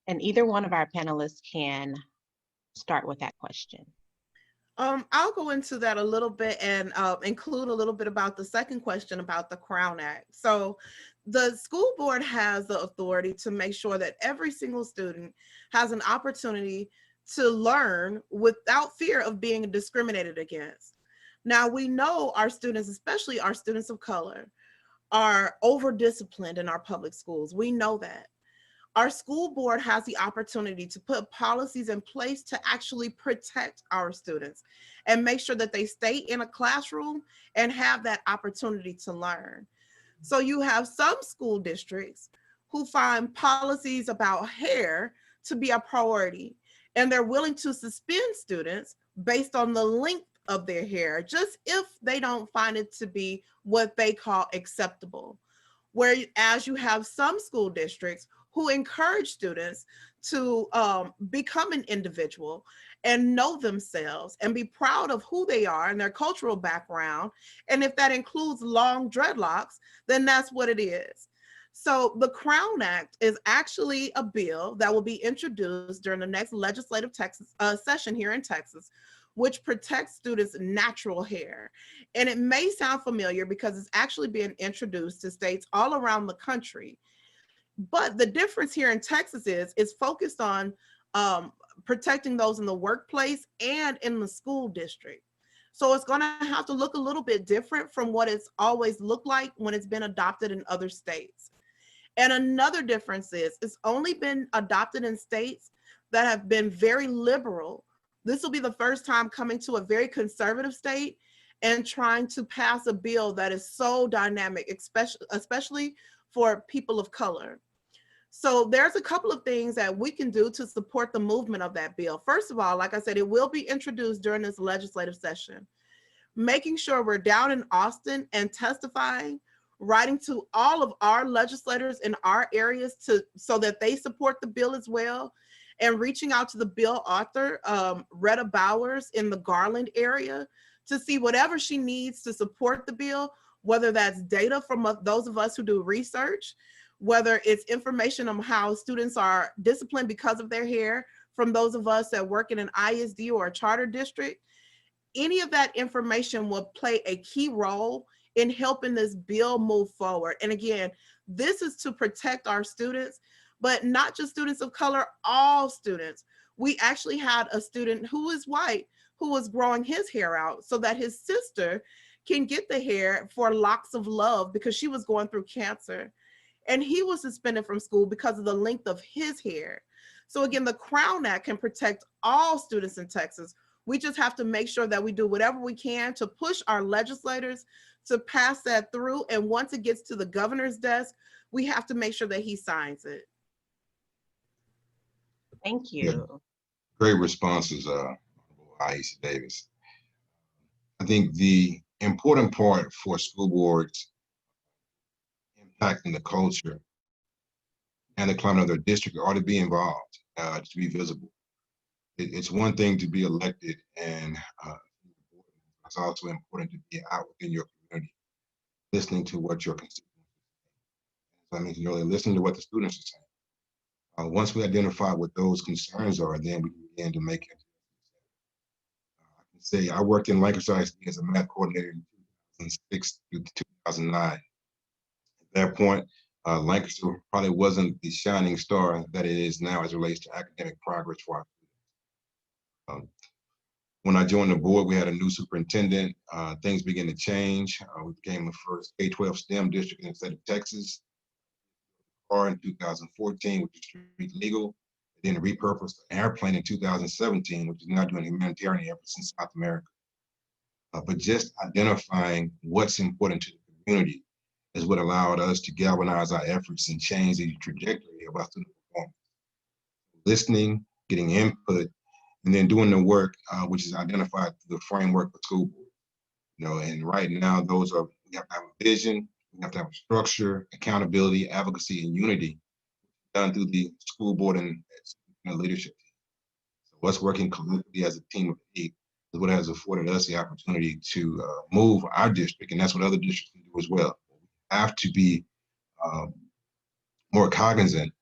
And either one of our panelists can start with that question. I'll go into that a little bit and include a little bit about the second question about the Crown Act. So the school board has the authority to make sure that every single student has an opportunity to learn without fear of being discriminated against. Now, we know our students, especially our students of color, are over-disciplined in our public schools. We know that. Our school board has the opportunity to put policies in place to actually protect our students and make sure that they stay in a classroom and have that opportunity to learn. So you have some school districts who find policies about hair to be a priority, and they're willing to suspend students based on the length of their hair, just if they don't find it to be what they call acceptable. Whereas you have some school districts who encourage students to become an individual and know themselves and be proud of who they are and their cultural background. And if that includes long dreadlocks, then that's what it is. So the Crown Act is actually a bill that will be introduced during the next legislative session here in Texas, which protects students' natural hair. And it may sound familiar because it's actually being introduced to states all around the country. But the difference here in Texas is it's focused on protecting those in the workplace and in the school district. So it's going to have to look a little bit different from what it's always looked like when it's been adopted in other states. And another difference is it's only been adopted in states that have been very liberal. This will be the first time coming to a very conservative state and trying to pass a bill that is so dynamic, especially for people of color. So there's a couple of things that we can do to support the movement of that bill. First of all, like I said, it will be introduced during this legislative session. Making sure we're down in Austin and testifying, writing to all of our legislators in our areas so that they support the bill as well, and reaching out to the bill author, Retta Bowers in the Garland area, to see whatever she needs to support the bill, whether that's data from those of us who do research, whether it's information on how students are disciplined because of their hair from those of us that work in an ISD or a charter district. Any of that information will play a key role in helping this bill move forward. And again, this is to protect our students, but not just students of color, all students. We actually had a student who is white who was growing his hair out so that his sister can get the hair for locks of love because she was going through cancer. And he was suspended from school because of the length of his hair. So again, the Crown Act can protect all students in Texas. We just have to make sure that we do whatever we can to push our legislators to pass that through. And once it gets to the governor's desk, we have to make sure that he signs it. Thank Yeah. you. Great responses, Aisha Davis. I think the important part for school boards impacting the culture and the climate of their district are to be involved, to be visible. It's one thing to be elected, and it's also important to be out within your community, listening to what your constituents are saying. That means really listening to what the students are saying. Once we identify what those concerns are, then we can begin to make it. I can say I worked in Lancaster ISD as a math coordinator in 2006 through 2009. At that point, Lancaster probably wasn't the shining star that it is now as it relates to academic progress for our students. When I joined the board, we had a new superintendent. Things began to change. We became the first K-12 STEM district in the state of Texas. Or in 2014, which is street legal. Then repurposed an airplane in 2017, which is now doing humanitarian efforts in South America. But just identifying what's important to the community is what allowed us to galvanize our efforts and change the trajectory of our student performance. Listening, getting input, and then doing the work, which is identified through the framework for school board. And right now, those are, we have to have a vision, we have to have a structure, accountability, advocacy, and unity done through the school board and leadership team. So us working collectively as a team of 8 is what has afforded us the opportunity to move our district, and that's what other districts can do as well. We have to be more cognizant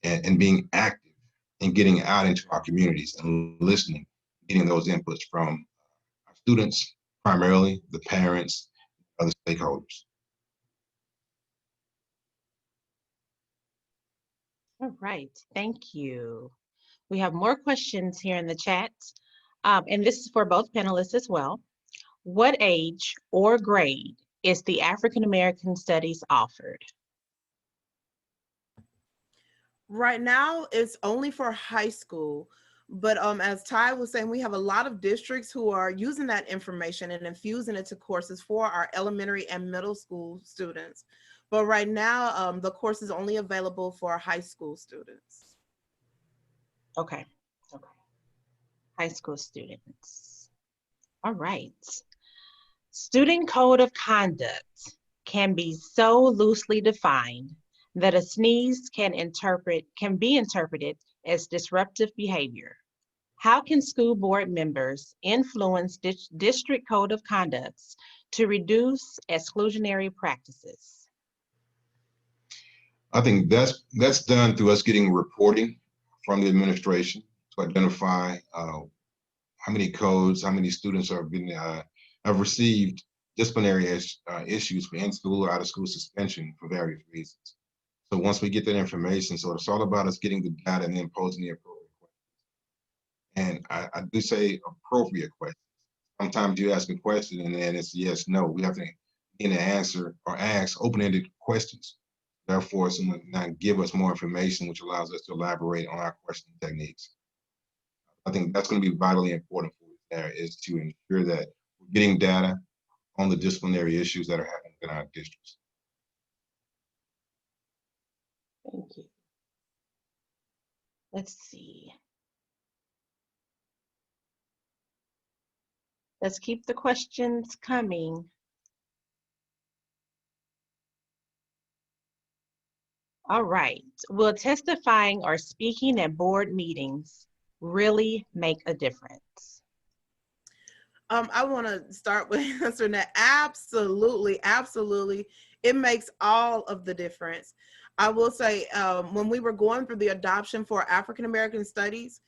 and being active and getting out into our communities and listening, getting those inputs from our students, primarily the parents, other stakeholders. All right, thank you. We have more questions here in the chat, and this is for both panelists as well. What age or grade is the African American Studies offered? Right now, it's only for high school. But as Ty was saying, we have a lot of districts who are using that information and infusing it to courses for our elementary and middle school students. But right now, the course is only available for high school students. Okay, okay. High school students. All right. Student code of conduct can be so loosely defined that a sneeze can be interpreted as disruptive behavior. How can school board members influence district code of conducts to reduce exclusionary practices? I think that's done through us getting reporting from the administration to identify how many codes, how many students have received disciplinary issues for in-school or out-of-school suspension for various reasons. So once we get that information, so it's all about us getting the data and then posing the appropriate questions. And I do say appropriate questions. Sometimes you ask a question and then it's yes, no. We have to get an answer or ask open-ended questions. Therefore, someone now give us more information, which allows us to elaborate on our question techniques. I think that's going to be vitally important for us there, is to ensure that we're getting data on the disciplinary issues that are happening in our districts. Thank you. Let's see. Let's keep the questions coming. All right. Will testifying or speaking at board meetings really make a difference? I want to start with answering that. Absolutely, absolutely. It makes all of the difference. I will say, when we were going through the adoption for African American Studies,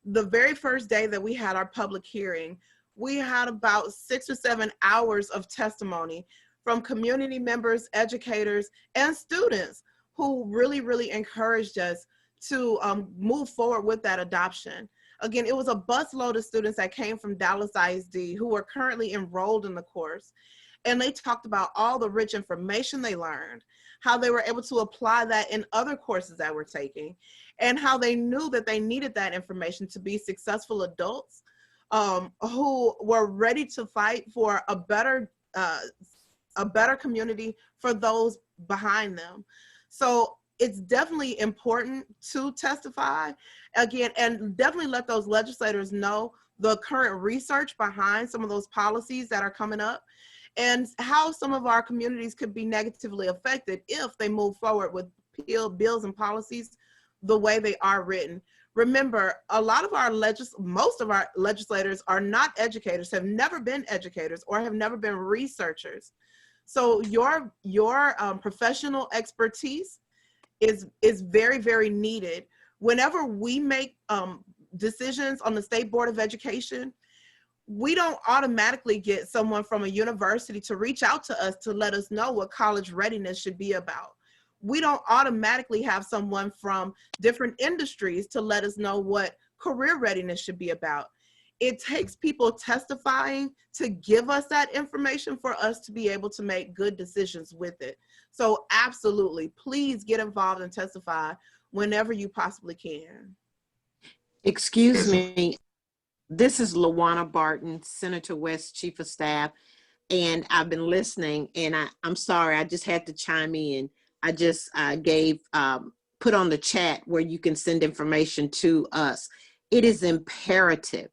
the very first day that we had our public hearing, we had about 6 or 7 hours of testimony from community members, educators, and students who really, really encouraged us to move forward with that adoption. Again, it was a busload of students that came from Dallas ISD who are currently enrolled in the course. And they talked about all the rich information they learned, how they were able to apply that in other courses that we're taking, and how they knew that they needed that information to be successful adults who were ready to fight for a better community for those behind them. So it's definitely important to testify again, and definitely let those legislators know the current research behind some of those policies that are coming up, and how some of our communities could be negatively affected if they move forward with bills and policies the way they are written. Remember, a lot of our most of our legislators are not educators, have never been educators, or have never been researchers. So your professional expertise is very, very needed. Whenever we make decisions on the State Board of Education, we don't automatically get someone from a university to reach out to us to let us know what college readiness should be about. We don't automatically have someone from different industries to let us know what career readiness should be about. It takes people testifying to give us that information for us to be able to make good decisions with it. So absolutely, please get involved and testify whenever you possibly can. Excuse Yes. me. This is Lawana Barton, Senator West Chief of Staff, and I've been listening, and I'm sorry, I just had to chime in. I just put on the chat where you can send information to us. It is imperative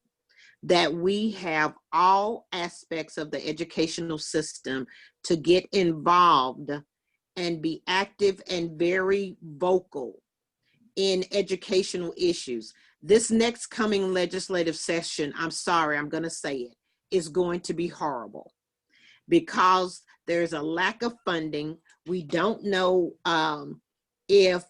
that we have all aspects of the educational system to get involved and be active and very vocal in educational issues. This next coming legislative session, I'm sorry, I'm going to say it, is going to be horrible because there's a lack of funding. We don't know if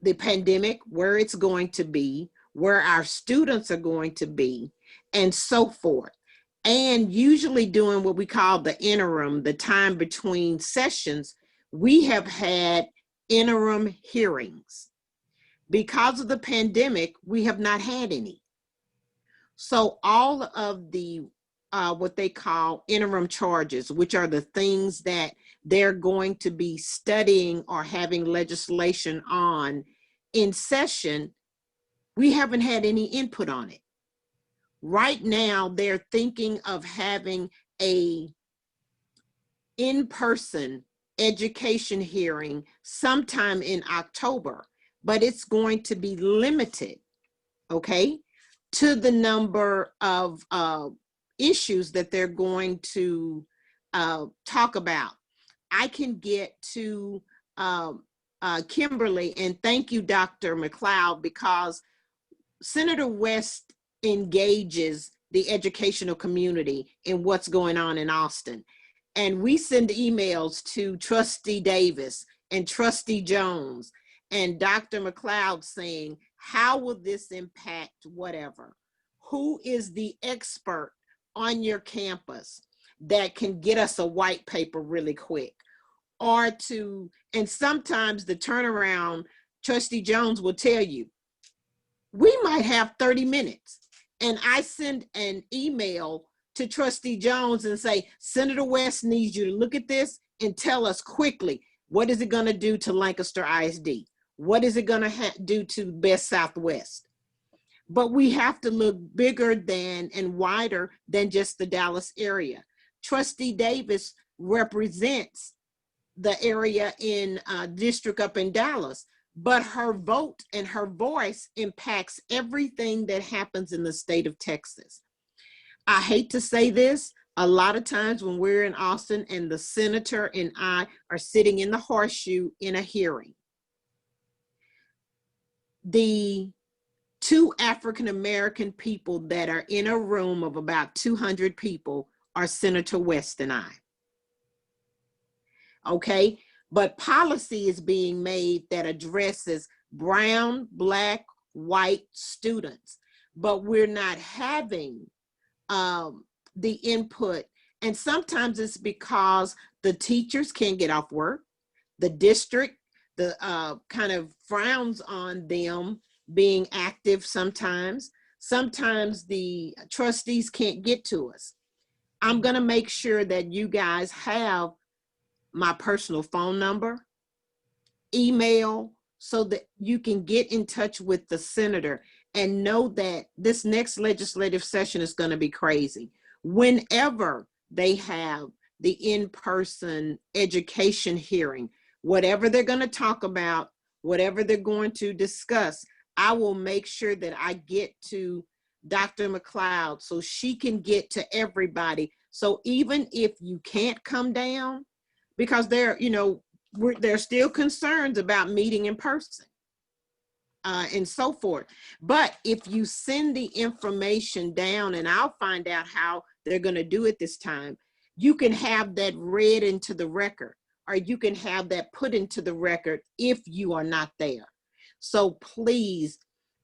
the pandemic, where it's going to be, where our students are going to be, and so forth. And usually during what we call the interim, the time between sessions, we have had interim hearings. Because of the pandemic, we have not had any. So all of the what they call interim charges, which are the things that they're going to be studying or having legislation on in session, we haven't had any input on it. Right now, they're thinking of having a in-person education hearing sometime in October, but it's going to be limited, okay, to the number of issues that they're going to talk about. I can get to Kimberly, and thank you, Dr. McLeod, because Senator West engages the educational community in what's going on in Austin. And we send emails to Trustee Davis and Trustee Jones and Dr. McLeod saying, how will this impact whatever? Who is the expert on your campus that can get us a white paper really quick? Or to, and sometimes the turnaround, Trustee Jones will tell you, we might have 30 minutes. And I send an email to Trustee Jones and say, Senator West needs you to look at this and tell us quickly, what is it going to do to Lancaster ISD? What is it going to do to Best Southwest? But we have to look bigger than and wider than just the Dallas area. Trustee Davis represents the area in district up in Dallas, but her vote and her voice impacts everything that happens in the state of Texas. I hate to say this, a lot of times when we're in Austin and the senator and I are sitting in the horseshoe in a hearing, the two African-American people that are in a room of about 200 people are Senator West and I. Okay, but policy is being made that addresses brown, black, white students, but we're not having the input. And sometimes it's because the teachers can't get off work. The district kind of frowns on them being active sometimes. Sometimes the trustees can't get to us. I'm going to make sure that you guys have my personal phone number, email, so that you can get in touch with the senator and know that this next legislative session is going to be crazy. Whenever they have the in-person education hearing, whatever they're going to talk about, whatever they're going to discuss, I will make sure that I get to Dr. McLeod so she can get to everybody. So even if you can't come down, because there, you know, there's still concerns about meeting in person and so forth. But if you send the information down, and I'll find out how they're going to do it this time, you can have that read into the record, or you can have that put into the record if you are not there. So please,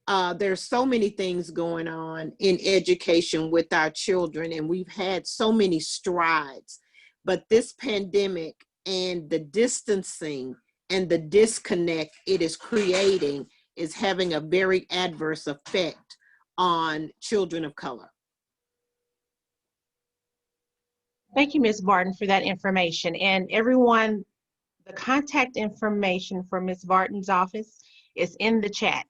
there's so many things going on in education with our children, and we've had so many strides. But this pandemic and the distancing and the disconnect it is creating is having a very adverse effect on children of color. Thank you, Ms. Barton, for that information. And everyone, the contact information for Ms. Barton's office is in the chat,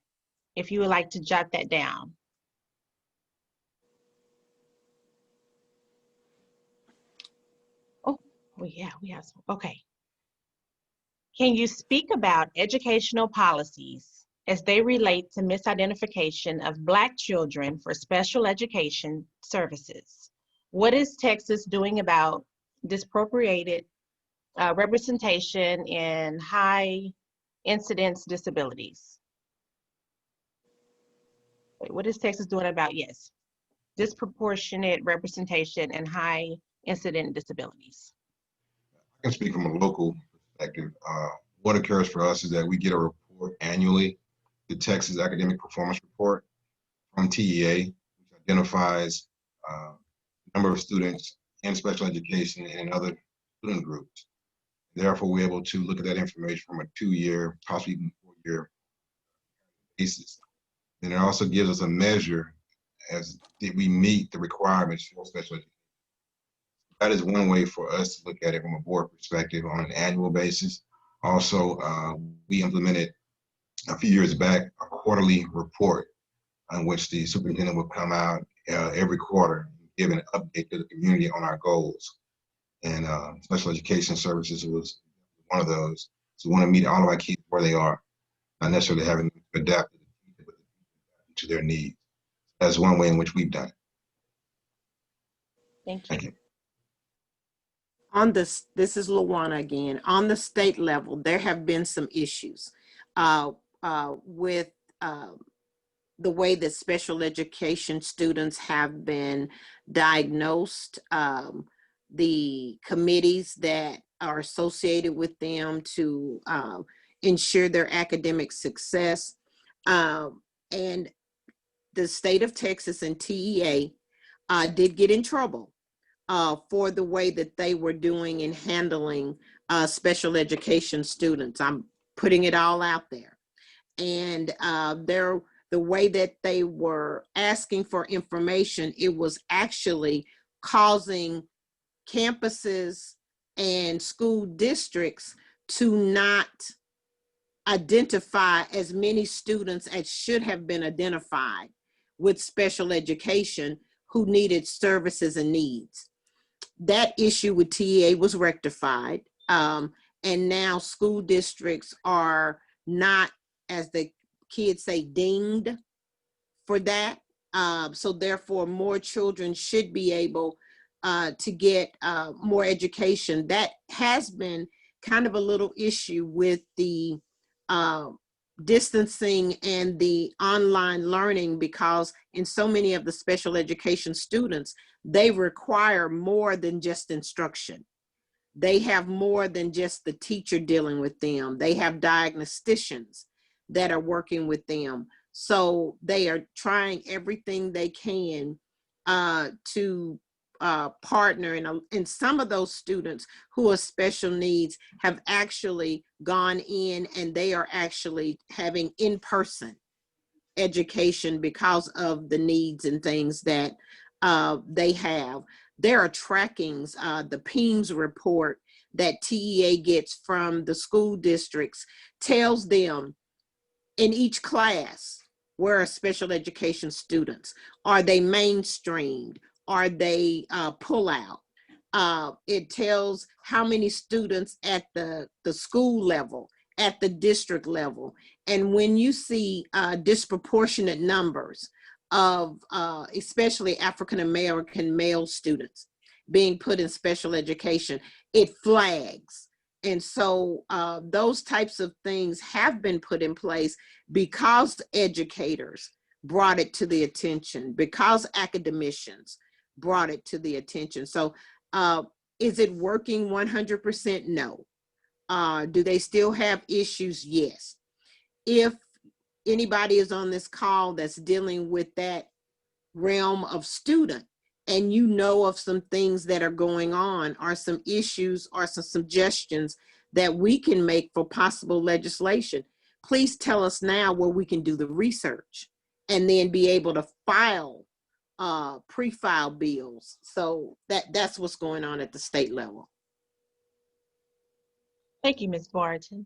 if you would like to jot that down. Oh, well, yeah, we have some. Okay. Can you speak about educational policies as they relate to misidentification of Black children for special education services? What is Texas doing about disappropriated representation in high incidence disabilities? Wait, what is Texas doing about, yes, disproportionate representation in high incident disabilities? I can speak from a local perspective. What occurs for us is that we get a report annually, the Texas Academic Performance Report from TEA, which identifies number of students in special education and in other student groups. Therefore, we're able to look at that information from a 2-year, possibly even 4-year basis. And it also gives us a measure as did we meet the requirements for special education. That is one way for us to look at it from a board perspective on an annual basis. Also, we implemented a few years back a quarterly report on which the superintendent would come out every quarter, give an update to the community on our goals. And special education services was one of those. So we want to meet all of our kids where they are, not necessarily having to adapt to their needs. That's one way in which we've done it. Thank you. Thank you. On this is Luana again. On the state level, there have been some issues with the way that special education students have been diagnosed, the committees that are associated with them to ensure their academic success. And the state of Texas and TEA did get in trouble for the way that they were doing and handling special education students. I'm putting it all out there. And the way that they were asking for information, it was actually causing campuses and school districts to not identify as many students as should have been identified with special education who needed services and needs. That issue with TEA was rectified. And now school districts are not, as the kids say, dinged for that. So therefore, more children should be able to get more education. That has been kind of a little issue with the distancing and the online learning, because in so many of the special education students, they require more than just instruction. They have more than just the teacher dealing with them. They have diagnosticians that are working with them. So they are trying everything they can to partner. And some of those students who are special needs have actually gone in and they are actually having in-person education because of the needs and things that they have. There are trackings, the PEAMS report that TEA gets from the school districts tells them in each class, where are special education students? Are they mainstreamed? Are they pull out? It tells how many students at the school level, at the district level. And when you see disproportionate numbers of especially African-American male students being put in special education, it flags. And so those types of things have been put in place because educators brought it to the attention, because academicians brought it to the attention. So is it working 100%? No. Do they still have issues? Yes. If anybody is on this call that's dealing with that realm of student, and you know of some things that are going on, or some issues, or some suggestions that we can make for possible legislation, please tell us now, where we can do the research and then be able to file pre-file bills. So that's what's going on at the state level. Thank you, Ms. Barton.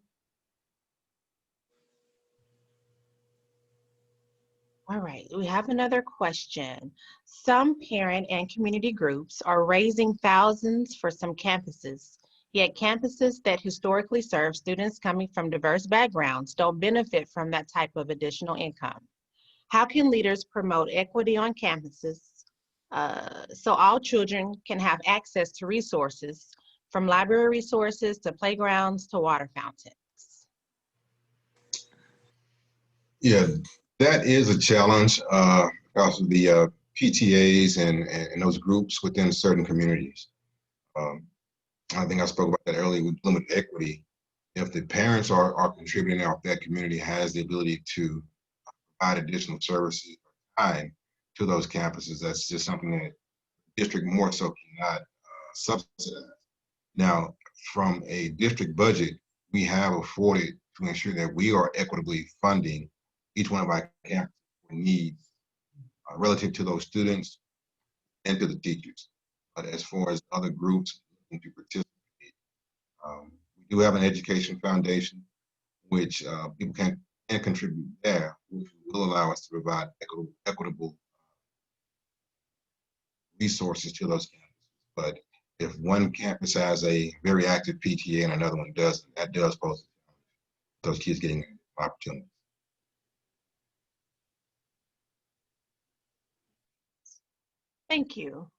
All right, we have another question. Some parent and community groups are raising thousands for some campuses, yet campuses that historically serve students coming from diverse backgrounds don't benefit from that type of additional income. How can leaders promote equity on campuses so all children can have access to resources, from library resources to playgrounds to water fountains? Yeah, that is a challenge because of the PTAs and those groups within certain communities. I think I spoke about that earlier with limited equity. If the parents are contributing, or if that community has the ability to provide additional services or time to those campuses, that's just something that district more so cannot subsidize. Now, from a district budget, we have afforded to ensure that we are equitably funding each one of our campuses for needs relative to those students and to the teachers. But as far as other groups looking to participate, we do have an education foundation, which people can contribute there, which will allow us to provide equitable resources to those campuses. But if one campus has a very active PTA and another one doesn't, that does pose a challenge for those kids getting opportunities. Thank you.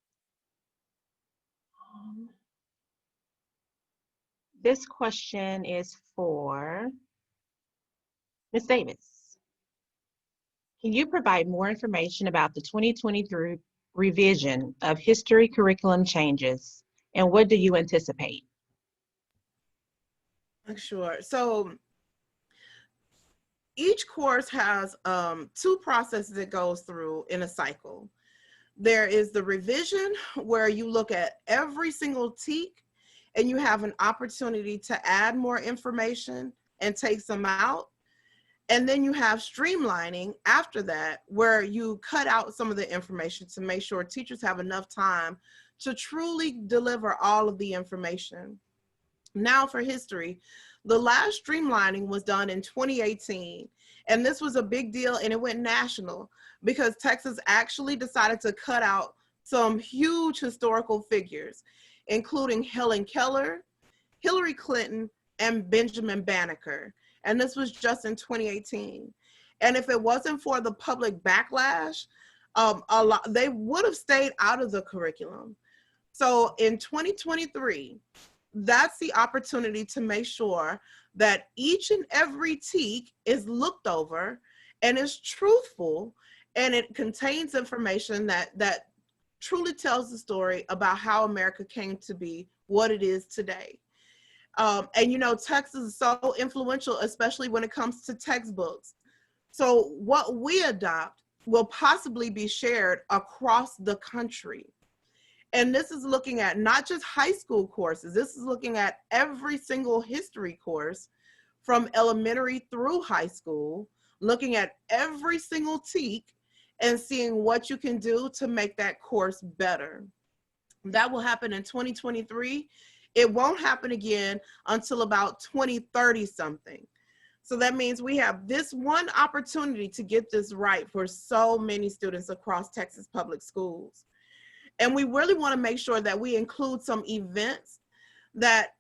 This question is for Ms. Davis. Can you provide more information about the 2023 revision of history curriculum changes, and what do you anticipate? Sure. So each course has two processes it goes through in a cycle. There is the revision, where you look at every single TEK and you have an opportunity to add more information and take some out. And then you have streamlining after that, where you cut out some of the information to make sure teachers have enough time to truly deliver all of the information. Now for history, the last streamlining was done in 2018. And this was a big deal, and it went national because Texas actually decided to cut out some huge historical figures, including Helen Keller, Hillary Clinton, and Benjamin Banneker. And this was just in 2018. And if it wasn't for the public backlash, they would have stayed out of the curriculum. So in 2023, that's the opportunity to make sure that each and every TEK is looked over and is truthful, and it contains information that truly tells the story about how America came to be what it is today. And you know, Texas is so influential, especially when it comes to textbooks. So what we adopt will possibly be shared across the country. And this is looking at not just high school courses, this is looking at every single history course from elementary through high school, looking at every single TEK and seeing what you can do to make that course better. That will happen in 2023. It won't happen again until about 2030 something. So that means we have this one opportunity to get this right for so many students across Texas public schools. And we really want to make sure that we include some events that,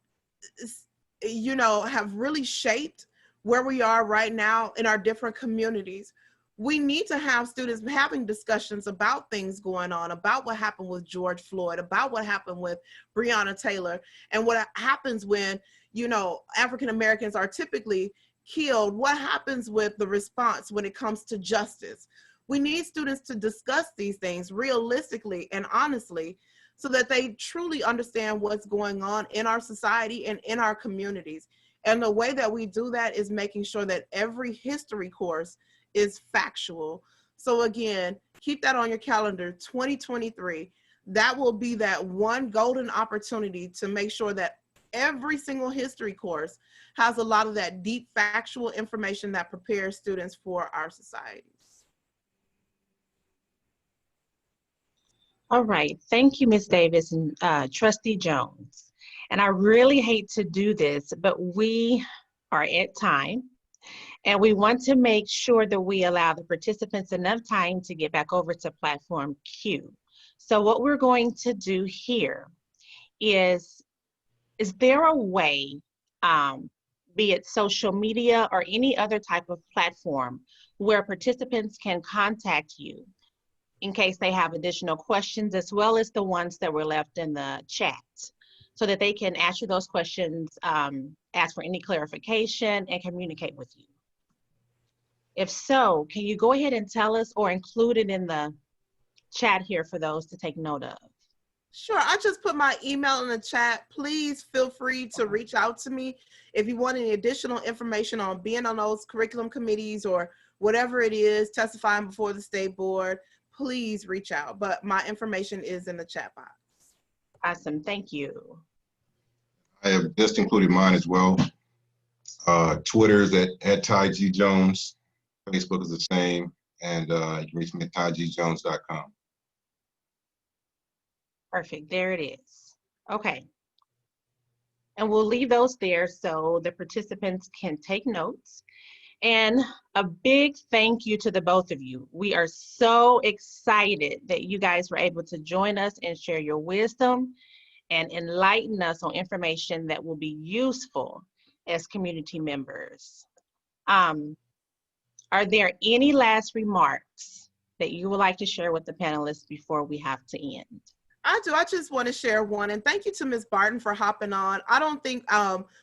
you know, have really shaped where we are right now in our different communities. We need to have students having discussions about things going on, about what happened with George Floyd, about what happened with Breonna Taylor, and what happens when, you know, African Americans are typically killed. What happens with the response when it comes to justice? We need students to discuss these things realistically and honestly so that they truly understand what's going on in our society and in our communities. And the way that we do that is making sure that every history course is factual. So again, keep that on your calendar, 2023. That will be that one golden opportunity to make sure that every single history course has a lot of that deep factual information that prepares students for our societies. All right, thank you, Ms. Davis and Trustee Jones. And I really hate to do this, but we are at time. And we want to make sure that we allow the participants enough time to get back over to platform Q. So what we're going to do here is there a way, be it social media or any other type of platform, where participants can contact you in case they have additional questions, as well as the ones that were left in the chat, so that they can ask you those questions, ask for any clarification, and communicate with you? If so, can you go ahead and tell us or include it in the chat here for those to take note of? Sure, I just put my email in the chat. Please feel free to reach out to me if you want any additional information on being on those curriculum committees or whatever it is, testifying before the state board. Please reach out, but my information is in the chat box. Awesome, thank you. I have just included mine as well. Twitter is at Ty G Jones. Facebook is the same. And you can reach me at tygjones.com. Perfect, there it is. Okay. And we'll leave those there so the participants can take notes. And a big thank you to the both of you. We are so excited that you guys were able to join us and share your wisdom and enlighten us on information that will be useful as community members. Are there any last remarks that you would like to share with the panelists before we have to end? I do. I just want to share one, and thank you to Ms. Barton for hopping on. I don't think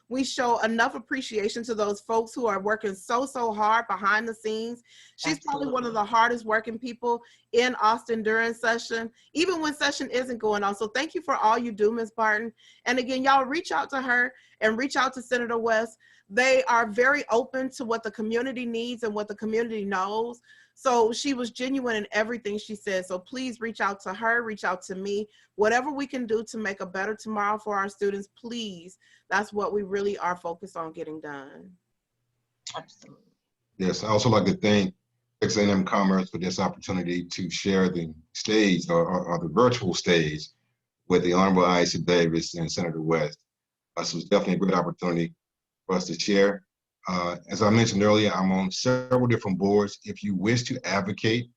we show enough appreciation to those folks who are working so hard behind the scenes. She's probably one of the hardest working people in Austin during session, even when session isn't going on. So thank you for all you do, Ms. Barton. And again, y'all reach out to her and reach out to Senator West. They are very open to what the community needs and what the community knows. So she was genuine in everything she said. So please reach out to her, reach out to me, whatever we can do to make a better tomorrow for our students, please. That's what we really are focused on getting done. Absolutely. Yes, I also like to thank Texas A&M Commerce for this opportunity to share the stage or the virtual stage with the Honorable Aisha Davis and Senator West. This was definitely a great opportunity for us to share. As I mentioned earlier, I'm on several different boards. If you wish to advocate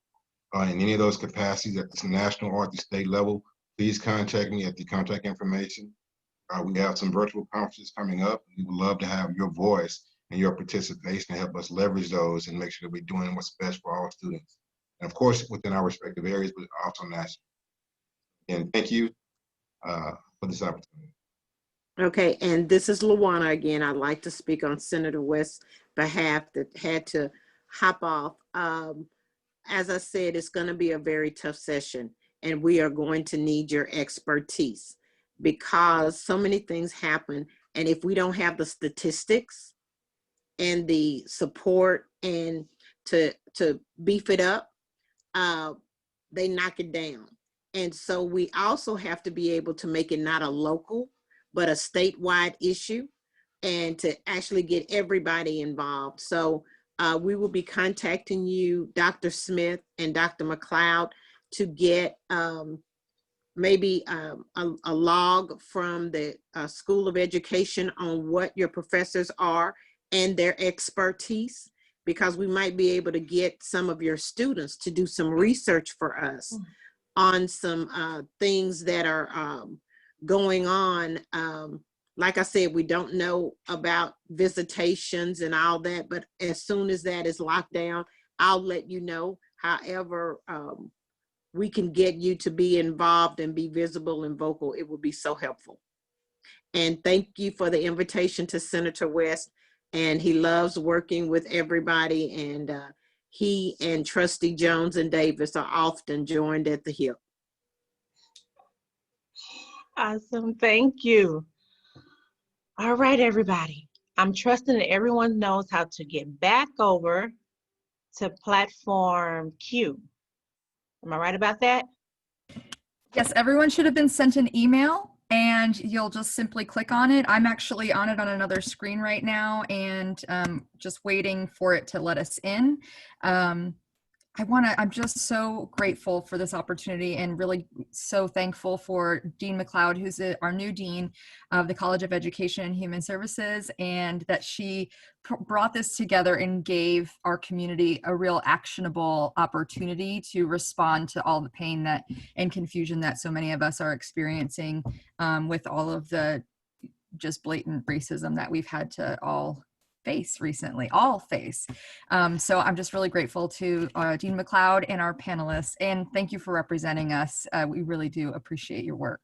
in any of those capacities at the national or at the state level, please contact me at the contact information. We have some virtual conferences coming up. We would love to have your voice and your participation to help us leverage those and make sure that we're doing what's best for all students. And of course, within our respective areas, but also national. And thank you for this opportunity. Okay, and this is Luana again. I'd like to speak on Senator West's behalf that had to hop off. As I said, it's going to be a very tough session, and we are going to need your expertise because so many things happen. And if we don't have the statistics and the support and to beef it up, they knock it down. And so we also have to be able to make it not a local, but a statewide issue, and to actually get everybody involved. So we will be contacting you, Dr. Smith and Dr. McLeod, to get maybe a log from the School of Education on what your professors are and their expertise, because we might be able to get some of your students to do some research for us on some things that are going on. Like I said, we don't know about visitations and all that, but as soon as that is locked down, I'll let you know. However, we can get you to be involved and be visible and vocal, it would be so helpful. And thank you for the invitation to Senator West. And he loves working with everybody. And he and Trustee Jones and Davis are often joined at the hip. Awesome, thank you. All right, everybody. I'm trusting that everyone knows how to get back over to platform Q. Am I right about that? Yes, everyone should have been sent an email and you'll just simply click on it. I'm actually on it on another screen right now and just waiting for it to let us in. I'm just so grateful for this opportunity and really so thankful for Dean McLeod, who's our new Dean of the College of Education and Human Services, and that she brought this together and gave our community a real actionable opportunity to respond to all the pain and confusion that so many of us are experiencing with all of the just blatant racism that we've had to all face. So I'm just really grateful to Dean McLeod and our panelists, and thank you for representing us. We really do appreciate your work.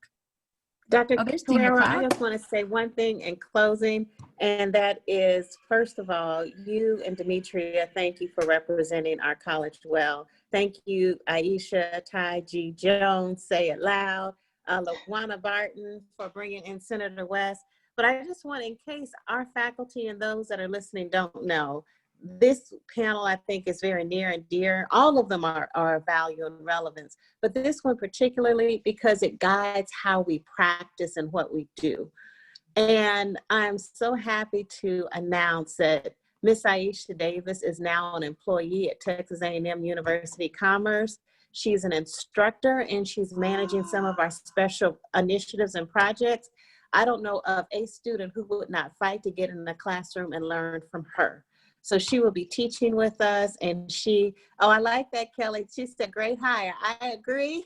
Dr. Oh, there's Dean Carrero, I McLeod. just want to say one thing in closing, and that is, first of all, you and Demetria, thank you for representing our college well. Thank you, Aisha, Ty G. Jones, say it loud, LaWanna Barton for bringing in Senator West. But I just want, in case our faculty and those that are listening don't know, this panel I think is very near and dear. All of them are of value and relevance, but this one particularly because it guides how we practice and what we do. And I'm so happy to announce that Miss Aisha Davis is now an employee at Texas A&M University Commerce. She's an instructor and she's managing some of our special initiatives and projects. I don't know of a student who would not fight to get in the classroom and learn from her. So she will be teaching with us, and I like that, Kelly. She said, great hire. I agree.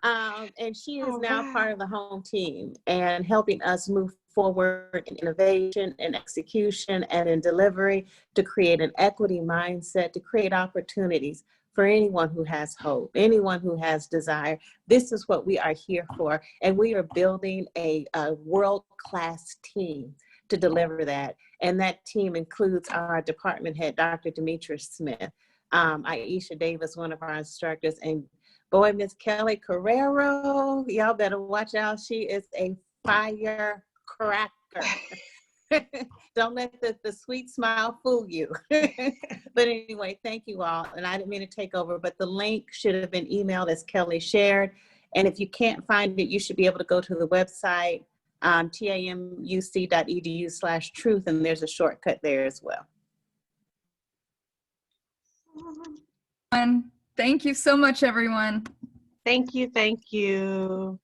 And she is now part of the home team and helping us move forward in innovation and execution and in delivery to create an equity mindset, to create opportunities for anyone who has hope, anyone who has desire. This is what we are here for. And we are building a world-class team to deliver that. And that team includes our department head, Dr. Demetria Smith, Aisha Davis, one of our instructors, and boy, Miss Kelly Carrero, y'all better watch out. She is a firecracker. Don't let the sweet smile fool you. But anyway, thank you all. And I didn't mean to take over, but the link should have been emailed as Kelly shared. And if you can't find it, you should be able to go to the website, tamuc.edu/truth, and there's a shortcut there as well. And thank you so much, everyone. Thank you, thank you.